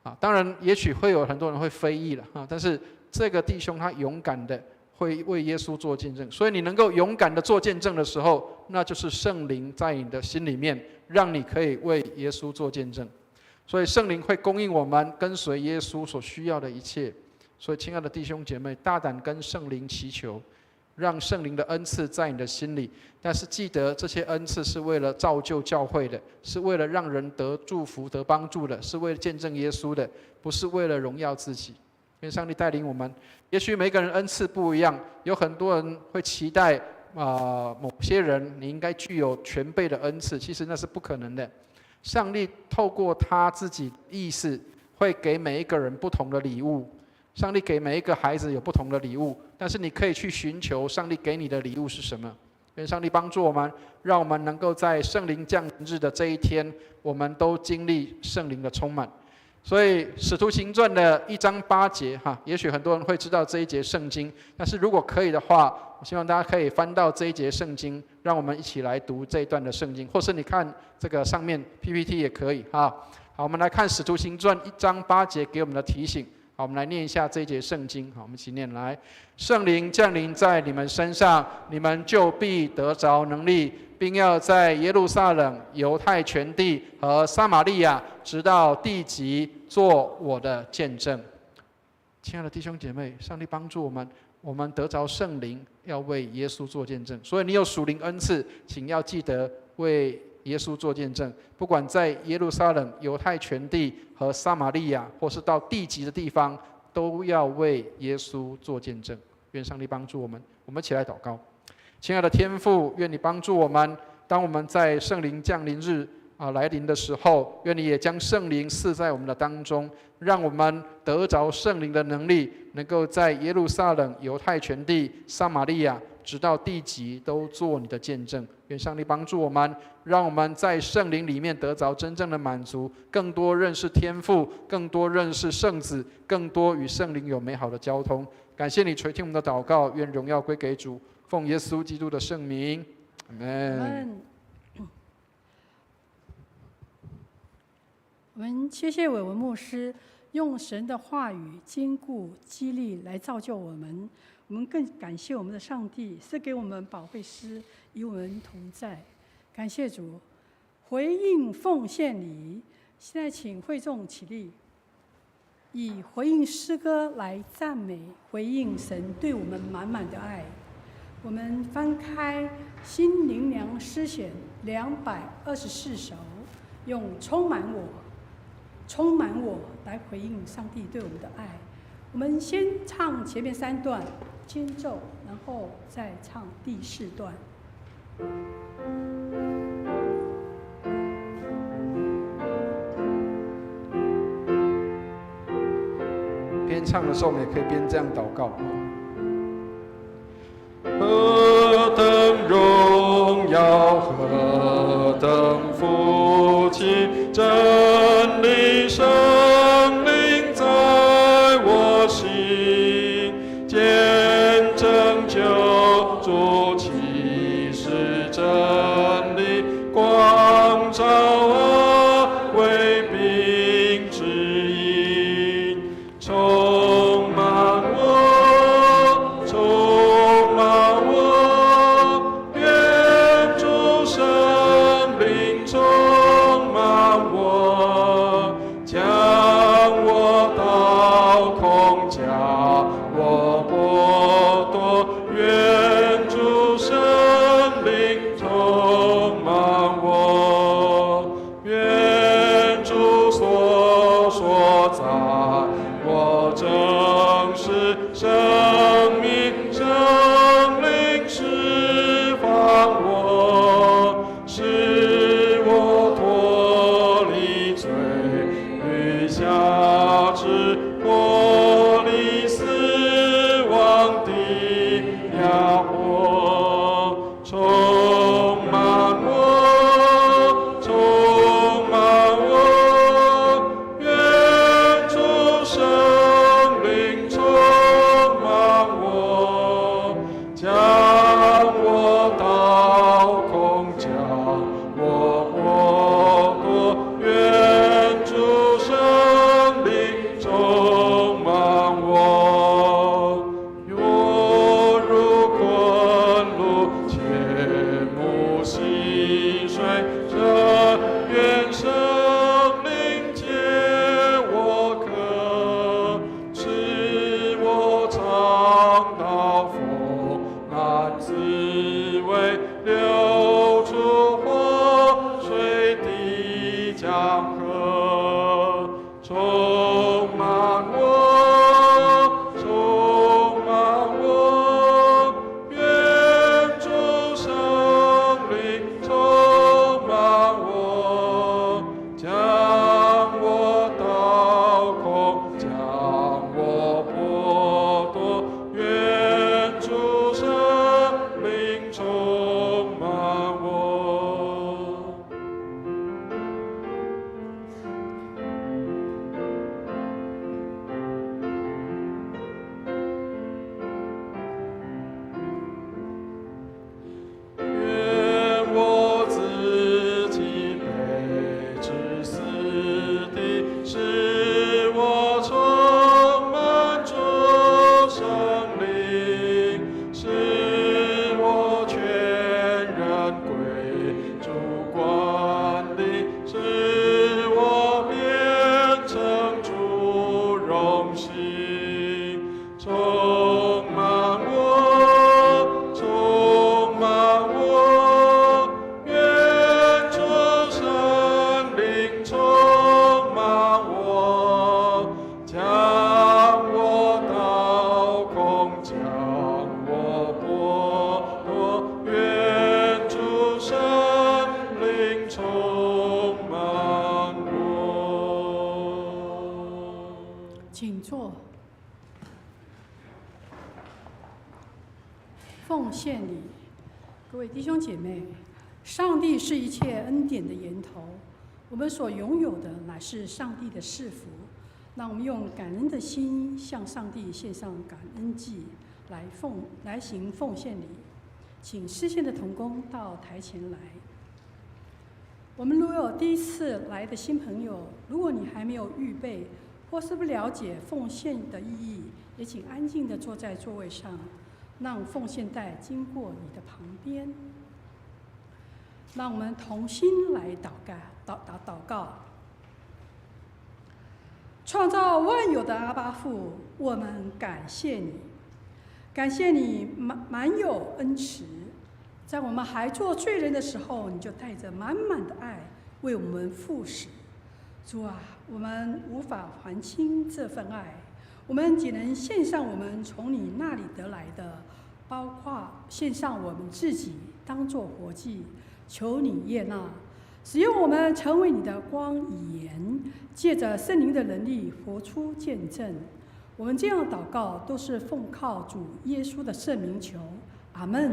啊！当然，也许会有很多人会非议了啊，但是这个弟兄他勇敢的会为耶稣做见证，所以你能够勇敢的做见证的时候，那就是圣灵在你的心里面，让你可以为耶稣做见证。所以圣灵会供应我们跟随耶稣所需要的一切。所以，亲爱的弟兄姐妹，大胆跟圣灵祈求，让圣灵的恩赐在你的心里。但是记得，这些恩赐是为了造就教会的，是为了让人得祝福、得帮助的，是为了见证耶稣的，不是为了荣耀自己。愿上帝带领我们。也许每个人恩赐不一样，有很多人会期待某些人你应该具有全备的恩赐，其实那是不可能的。上帝透过他自己意思，会给每一个人不同的礼物。上帝给每一个孩子有不同的礼物，但是你可以去寻求上帝给你的礼物是什么。愿上帝帮助我们，让我们能够在圣灵降临日的这一天，我们都经历圣灵的充满。所以使徒行传的1章8节也许很多人会知道这一节圣经，但是如果可以的话，我希望大家可以翻到这一节圣经，让我们一起来读这一段的圣经，或是你看这个上面 PPT 也可以好，我们来看使徒行传1章8节给我们的提醒。好，我们来念一下这一节圣经。好，我们一起念来：圣灵降临在你们身上，你们就必得着能力，并要在耶路撒冷、犹太全地和撒玛利亚，直到地极，做我的见证。亲爱的弟兄姐妹，上帝帮助我们，我们得着圣灵，要为耶稣做见证。所以你有属灵恩赐，请要记得为耶稣做见证，不管在耶路撒冷、犹太全地和撒玛利亚，或是到地极的地方，都要为耶稣做见证。愿上帝帮助我们，我们一起来祷告。亲爱的天父，愿你帮助我们，当我们在圣灵降临日来临的时候，愿你也将圣灵赐在我们的当中，让我们得着圣灵的能力，能够在耶路撒冷、犹太全地、撒玛利亚，直到地极，都做你的见证。愿上帝帮助我们，让我们在圣灵里面得着真正的满足，更多认识天父，更多认识圣子，更多与圣灵有美好的交通。感谢你垂听我们的祷告，愿荣耀归给主，奉耶稣基督的圣名，阿们。我们谢谢伟文牧师用神的话语坚固激励来造就我们。我们更感谢我们的上帝赐给我们宝贝师与我们同在。感谢主，回应奉献礼。现在请会众起立，以回应诗歌来赞美回应神对我们满满的爱。我们翻开新灵粮诗选224首，用充满我来回应上帝对我们的爱。我们先唱前面3段间奏，然后再唱第4段。边唱的时候，我们也可以边这样祷告。何等荣耀，何等福气，真理生灵在我心，见证救主启示真理，光照我为兵指引，充满我，充满我，愿主生命充满我，将我倒空，将我剥夺，愿主生命充满我，愿主所说在我正是生命，生灵释放我，使我脱离罪与辖制，脱离死亡的压迫，充满我，充满我，愿主生命充满我，将我倒空，将我剥夺，愿主生命充满我。我如困路，切慕溪水，这愿生命解我渴，使我尝到风安滋味，流出活水的江河，充满我，充满我，愿主生命充满我，将我倒空，将我剥夺，愿主生命充奉献礼。各位弟兄姐妹，上帝是一切恩典的源头，我们所拥有的乃是上帝的赐福。让我们用感恩的心向上帝献上感恩祭，来行奉献礼。请视线的同工到台前来。我们如有第一次来的新朋友，如果你还没有预备，或是不了解奉献的意义，也请安静地坐在座位上，让奉献袋经过你的旁边。让我们同心来祷告。创造万有的阿爸父，我们感谢你，感谢你满有恩慈，在我们还做罪人的时候，你就带着满满的爱为我们付死。主啊，我们无法还清这份爱，我们只能献上我们从你那里得来的，包括献上我们自己当作活祭，求你悦纳。使用我们成为你的光与盐，借着圣灵的能力活出见证。我们这样祷告，都是奉靠主耶稣的圣名求，阿们。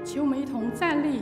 请我们一同站立。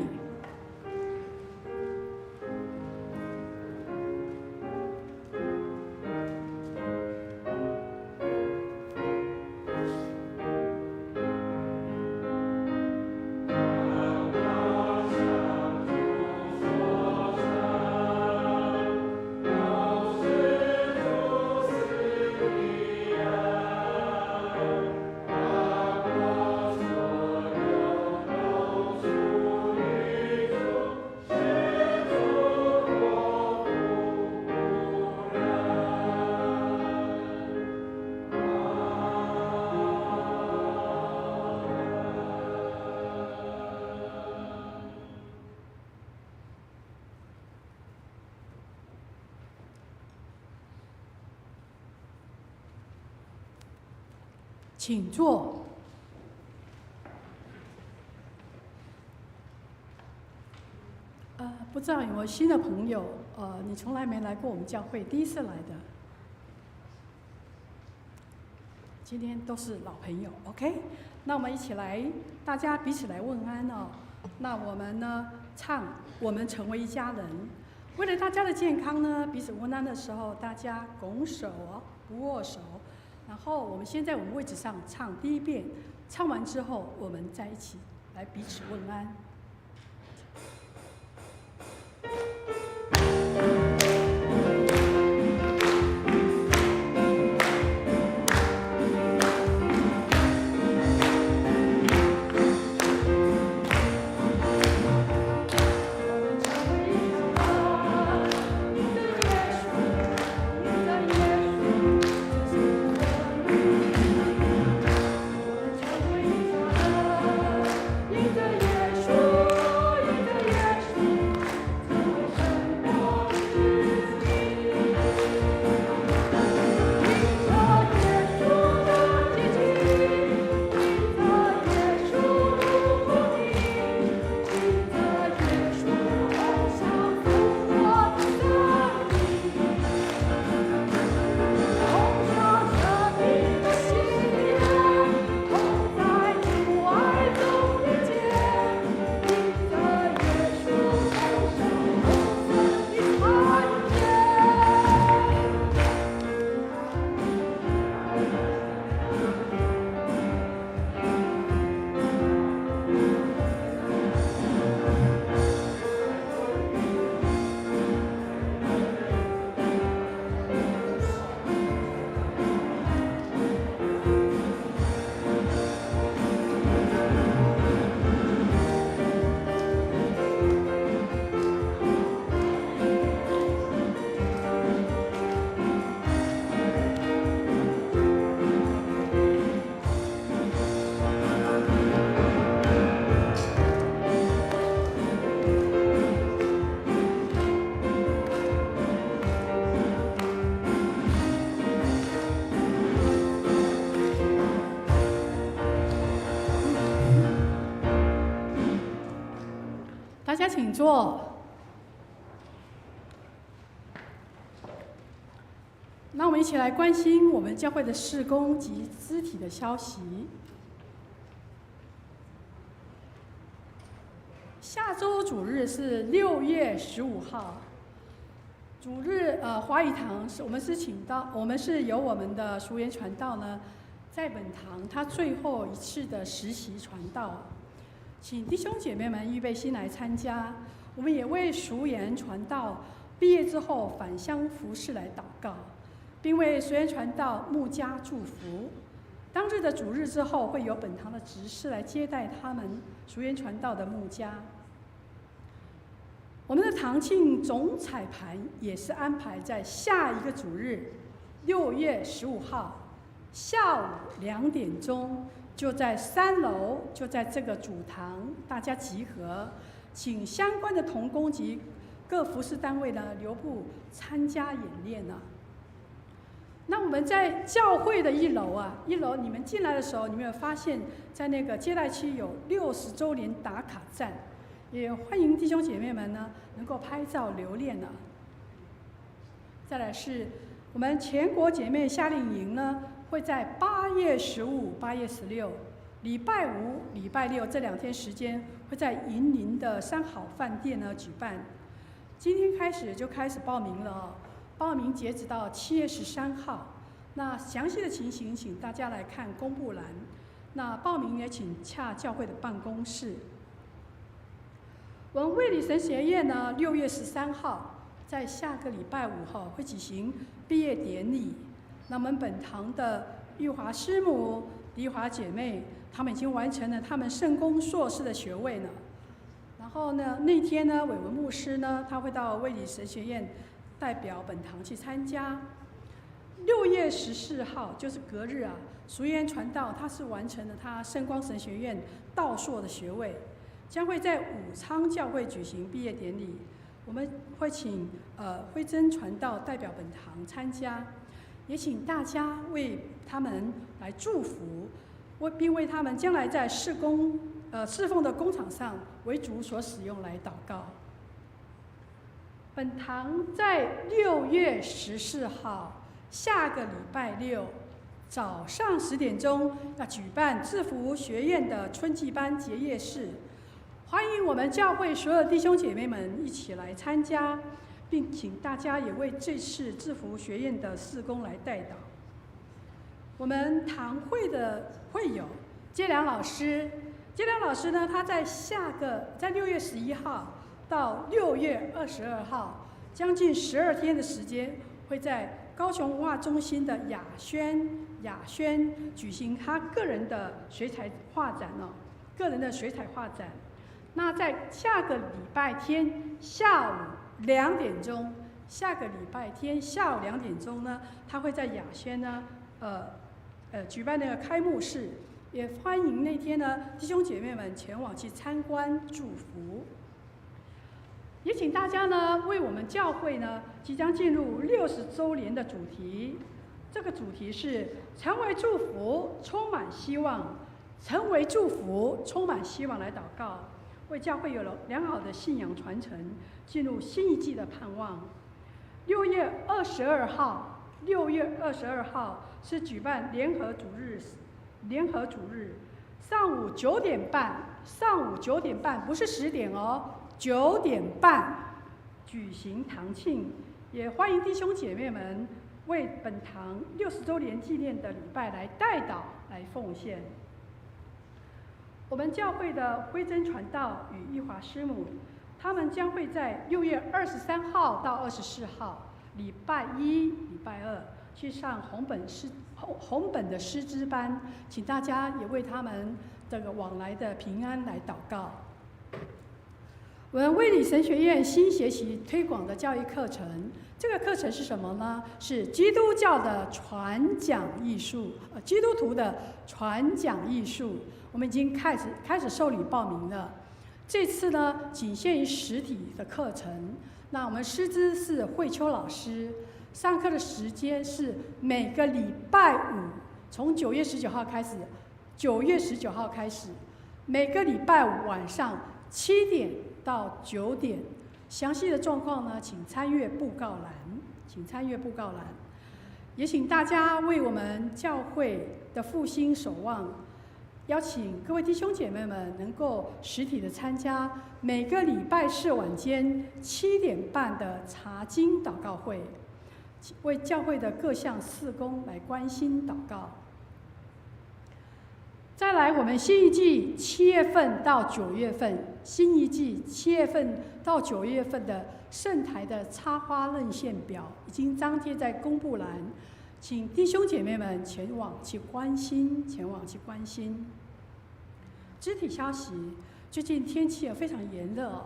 请坐。不知道有没有新的朋友？你从来没来过我们教会，第一次来的。今天都是老朋友 ，OK？ 那我们一起来，大家彼此来问安哦。那我们呢，唱我们成为一家人。为了大家的健康呢，彼此问安的时候，大家拱手哦，不握手。然后我们先在我们位置上唱第一遍，唱完之后，我们再一起来彼此问安。你的耶稣。家请坐。那我们一起来关心我们教会的事工及肢体的消息。下周主日是6月15号，主日华语堂我们是由我们的熟言传道呢，在本堂他最后一次的实习传道，请弟兄姐妹们预备心来参加。我们也为熟言传道毕业之后返乡服侍来祷告，并为熟言传道牧家祝福。当日的主日之后，会有本堂的执事来接待他们熟言传道的牧家。我们的堂庆总彩排也是安排在下一个主日6月15号下午2点钟，就在3楼，就在这个主堂，大家集合，请相关的同工及各服事单位呢留步参加演练呢。那我们在教会的1楼啊，1楼你们进来的时候，你们有发现，在那个接待区有60周年打卡站，也欢迎弟兄姐妹们呢能够拍照留念呢。再来是我们全国姐妹夏令营呢，会在8月15、8月16，礼拜5、礼拜6这2天时间，会在云林的三好饭店呢举办。今天开始就开始报名了哦，报名截止到7月13号。那详细的情形，请大家来看公布栏。那报名也请洽教会的办公室。我们卫理神学院呢，6月13号，在下个礼拜5号会举行毕业典礼。那我们本堂的玉华师母、黎华姐妹，她们已经完成了她们圣公硕士的学位呢。然后呢，那天呢，伟文牧师呢，他会到卫理神学院代表本堂去参加。6月14号就是隔日啊，熟言传道他是完成了他圣光神学院道硕的学位，将会在武昌教会举行毕业典礼。我们会请辉真传道代表本堂参加，也请大家为他们来祝福，并为他们将来在侍奉的工场上为主所使用来祷告。本堂在6月14号下个礼拜6早上10点钟要举办制服学院的春季班结业式，欢迎我们教会所有弟兄姐妹们一起来参加，并请大家也为这次制服学院的事工来代祷。我们堂会的会友接良老师，接良老师呢，他在6月11号到6月22号，将近12天的时间，会在高雄文化中心的雅轩举行他个人的水彩画展哦，个人的水彩画展。那在下个礼拜天下午2点钟，呢，他会在雅轩呢，举办那个开幕式，也欢迎那天呢弟兄姐妹们前往去参观祝福。也请大家呢为我们教会呢即将进入60周年的主题，这个主题是成为祝福，充满希望，成为祝福，充满希望来祷告，为教会有了良好的信仰传承，进入新一季的盼望。6月22号是举办联合主日，上午9点半，不是10点哦，9点半举行堂庆，也欢迎弟兄姐妹们为本堂60周年纪念的礼拜来代祷、来奉献。我们教会的辉真传道与玉华师母，他们将会在6月23号到24号，礼拜1、礼拜2去上红本的师资班，请大家也为他们这个往来的平安来祷告。我们卫理神学院新学习推广的教育课程，这个课程是什么呢？是基督教的传讲艺术，基督徒的传讲艺术。我们已经开始受理报名了。这次呢，仅限于实体的课程。那我们师资是慧秋老师，上课的时间是每个礼拜5，从9月19号开始，每个礼拜5晚上7点到9点。详细的状况呢，请参阅布告栏，请参阅布告栏。也请大家为我们教会的复兴守望，邀请各位弟兄姐妹们能够实体的参加每个礼拜四晚间7点半的查经祷告会，为教会的各项事工来关心祷告。再来，我们新一季7月份到9月份，新一季7月份到9月份的圣台的插花任线表已经张贴在公布栏，请弟兄姐妹们前往去关心，前往去关心。肢体消息，最近天气也非常炎热哦，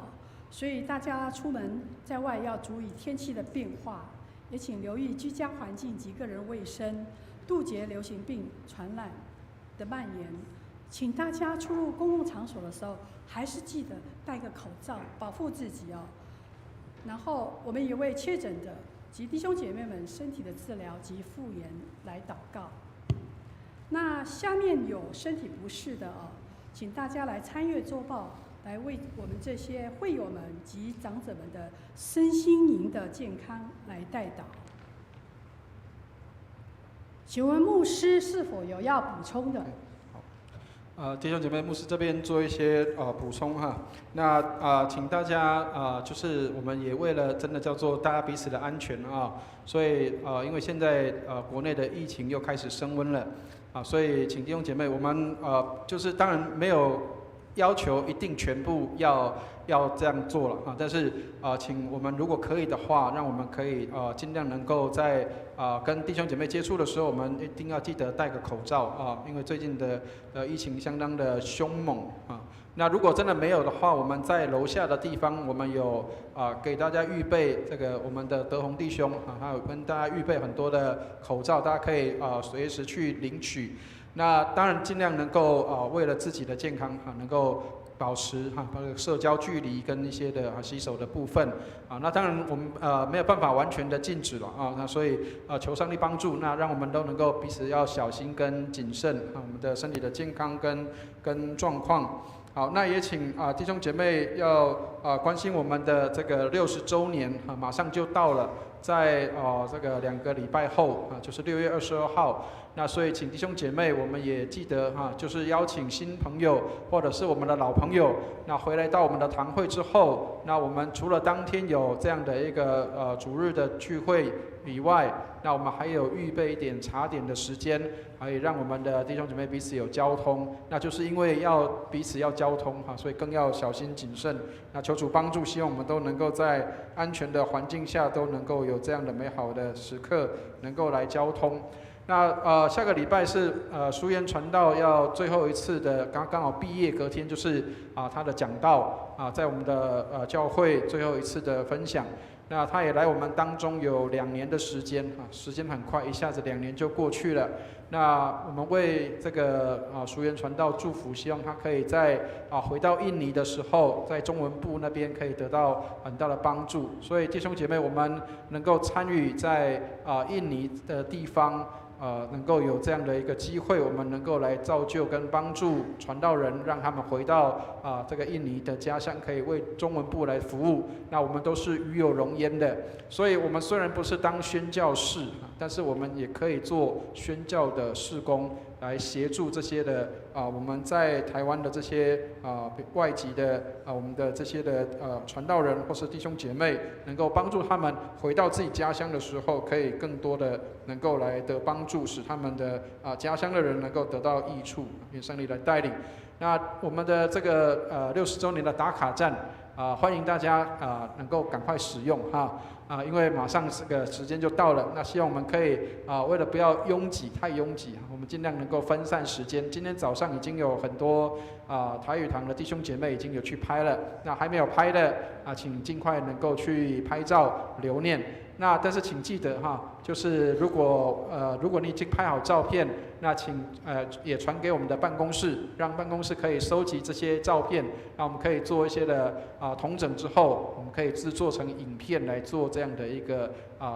所以大家出门在外要注意天气的变化，也请留意居家环境及个人卫生，杜绝流行病传染的蔓延。请大家出入公共场所的时候，还是记得戴个口罩，保护自己哦。然后，我们也为确诊的及弟兄姐妹们身体的治疗及复原来祷告。那下面有身体不适的哦，请大家来参阅周报，来为我们这些会友们及长者们的身心灵的健康来代祷。请问牧师是否有要补充的？弟兄姐妹，牧师这边做一些补充哈。那请大家就是我们也为了真的叫做大家彼此的安全啊，所以因为现在国内的疫情又开始升温了所以请弟兄姐妹，我们就是当然没有要求一定全部要这样做了但是请我们如果可以的话，让我们可以尽量能够在跟弟兄姐妹接触的时候，我们一定要记得戴个口罩因为最近的疫情相当的凶猛那如果真的没有的话，我们在楼下的地方，我们有给大家预备这个我们的德宏弟兄还有跟大家预备很多的口罩，大家可以随时去领取。那当然尽量能够为了自己的健康能够保持包括社交距离跟一些的洗手的部分那当然我们没有办法完全的禁止了那所以求上帝帮助，那让我们都能够彼此要小心跟谨慎我们的身体的健康跟状况。好，那也请弟兄姐妹要关心我们的这个60周年马上就到了，在这个2个礼拜后就是6月22号。那所以请弟兄姐妹，我们也记得就是邀请新朋友或者是我们的老朋友，那回来到我们的堂会之后，那我们除了当天有这样的一个主日的聚会以外，那我们还有预备一点茶点的时间，可以让我们的弟兄姐妹彼此有交通。那就是因为要彼此要交通所以更要小心谨慎。那求主帮助，希望我们都能够在安全的环境下，都能够有这样的美好的时刻，能够来交通。那下个礼拜是书院传道要最后一次的，刚好毕业，隔天就是他的讲道在我们的教会最后一次的分享。那他也来我们当中有2年的时间时间很快，一下子2年就过去了。那我们为这个书院传道祝福，希望他可以在回到印尼的时候，在中文部那边可以得到很大的帮助。所以弟兄姐妹，我们能够参与在印尼的地方。能够有这样的一个机会，我们能够来造就跟帮助传道人，让他们回到这个印尼的家乡，可以为中文部来服务。那我们都是与有荣焉的，所以我们虽然不是当宣教士，但是我们也可以做宣教的事工，来协助这些的我们在台湾的这些外籍的我们的这些的传道人或是弟兄姐妹，能够帮助他们回到自己家乡的时候，可以更多的能够来得帮助，使他们的家乡的人能够得到益处，愿上帝来带领。那我们的这个60周年的打卡站欢迎大家能够赶快使用因为马上这个时间就到了。那希望我们可以为了不要太拥挤，我们尽量能够分散时间。今天早上已经有很多台语堂的弟兄姐妹已经有去拍了，那还没有拍的请尽快能够去拍照留念。那但是请记得就是如果你已经拍好照片，那请也传给我们的办公室，让办公室可以收集这些照片，那我们可以做一些的统整之后，我们可以制作成影片来做这样的一个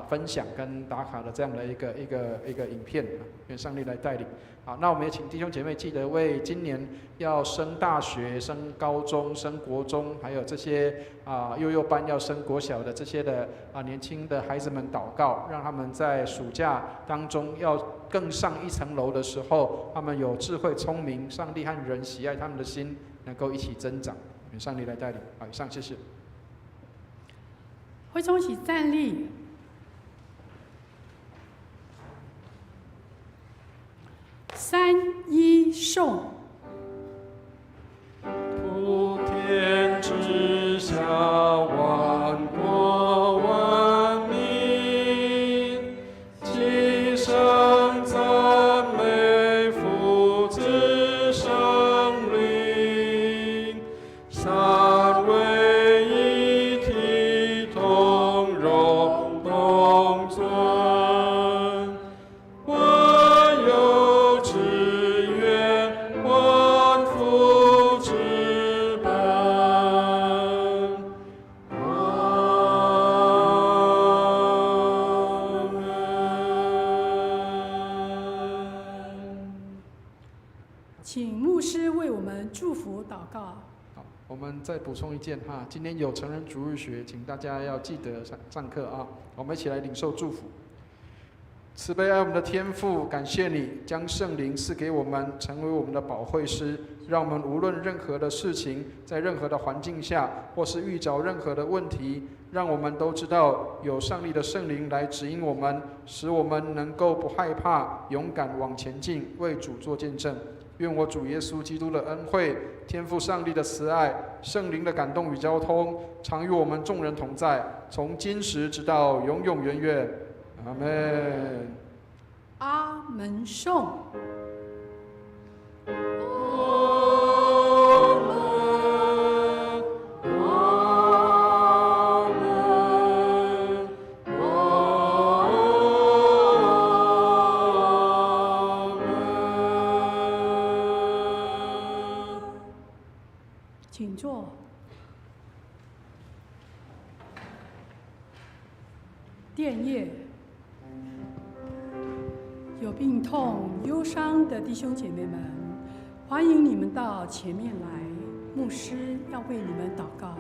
分享跟打卡的这样的一个影片，愿上帝来带领。好，那我们也请弟兄姐妹记得为今年要升大学、升高中、升国中，还有这些幼幼班要升国小的这些的年轻的孩子们祷告，让他们在暑假当中要更上一层楼的时候，他们有智慧、聪明，上帝和人喜爱他们的心能够一起增长。愿上帝来带领。好，以上谢谢。会众一起站立。三一颂。普天之下，万国万民，齐声赞美父子圣灵，三位一体，同荣同尊。万有之源，万福之本。阿门。请牧师为我们祝福祷告。好，我们再补充一件哈，今天有成人主日学，请大家要记得上课啊。我们一起来领受祝福。慈悲爱我们的天父，感谢你将圣灵赐给我们，成为我们的保惠师，让我们无论任何的事情，在任何的环境下，或是遇着任何的问题，让我们都知道有上帝的圣灵来指引我们，使我们能够不害怕，勇敢往前进，为主做见证。愿我主耶稣基督的恩惠、天父上帝的慈爱、圣灵的感动与交通，常与我们众人同在，从今时直到永永远远。阿门。阿门颂。请坐。殿业，有病痛、忧伤的弟兄姐妹们，欢迎你们到前面来，牧师要为你们祷告。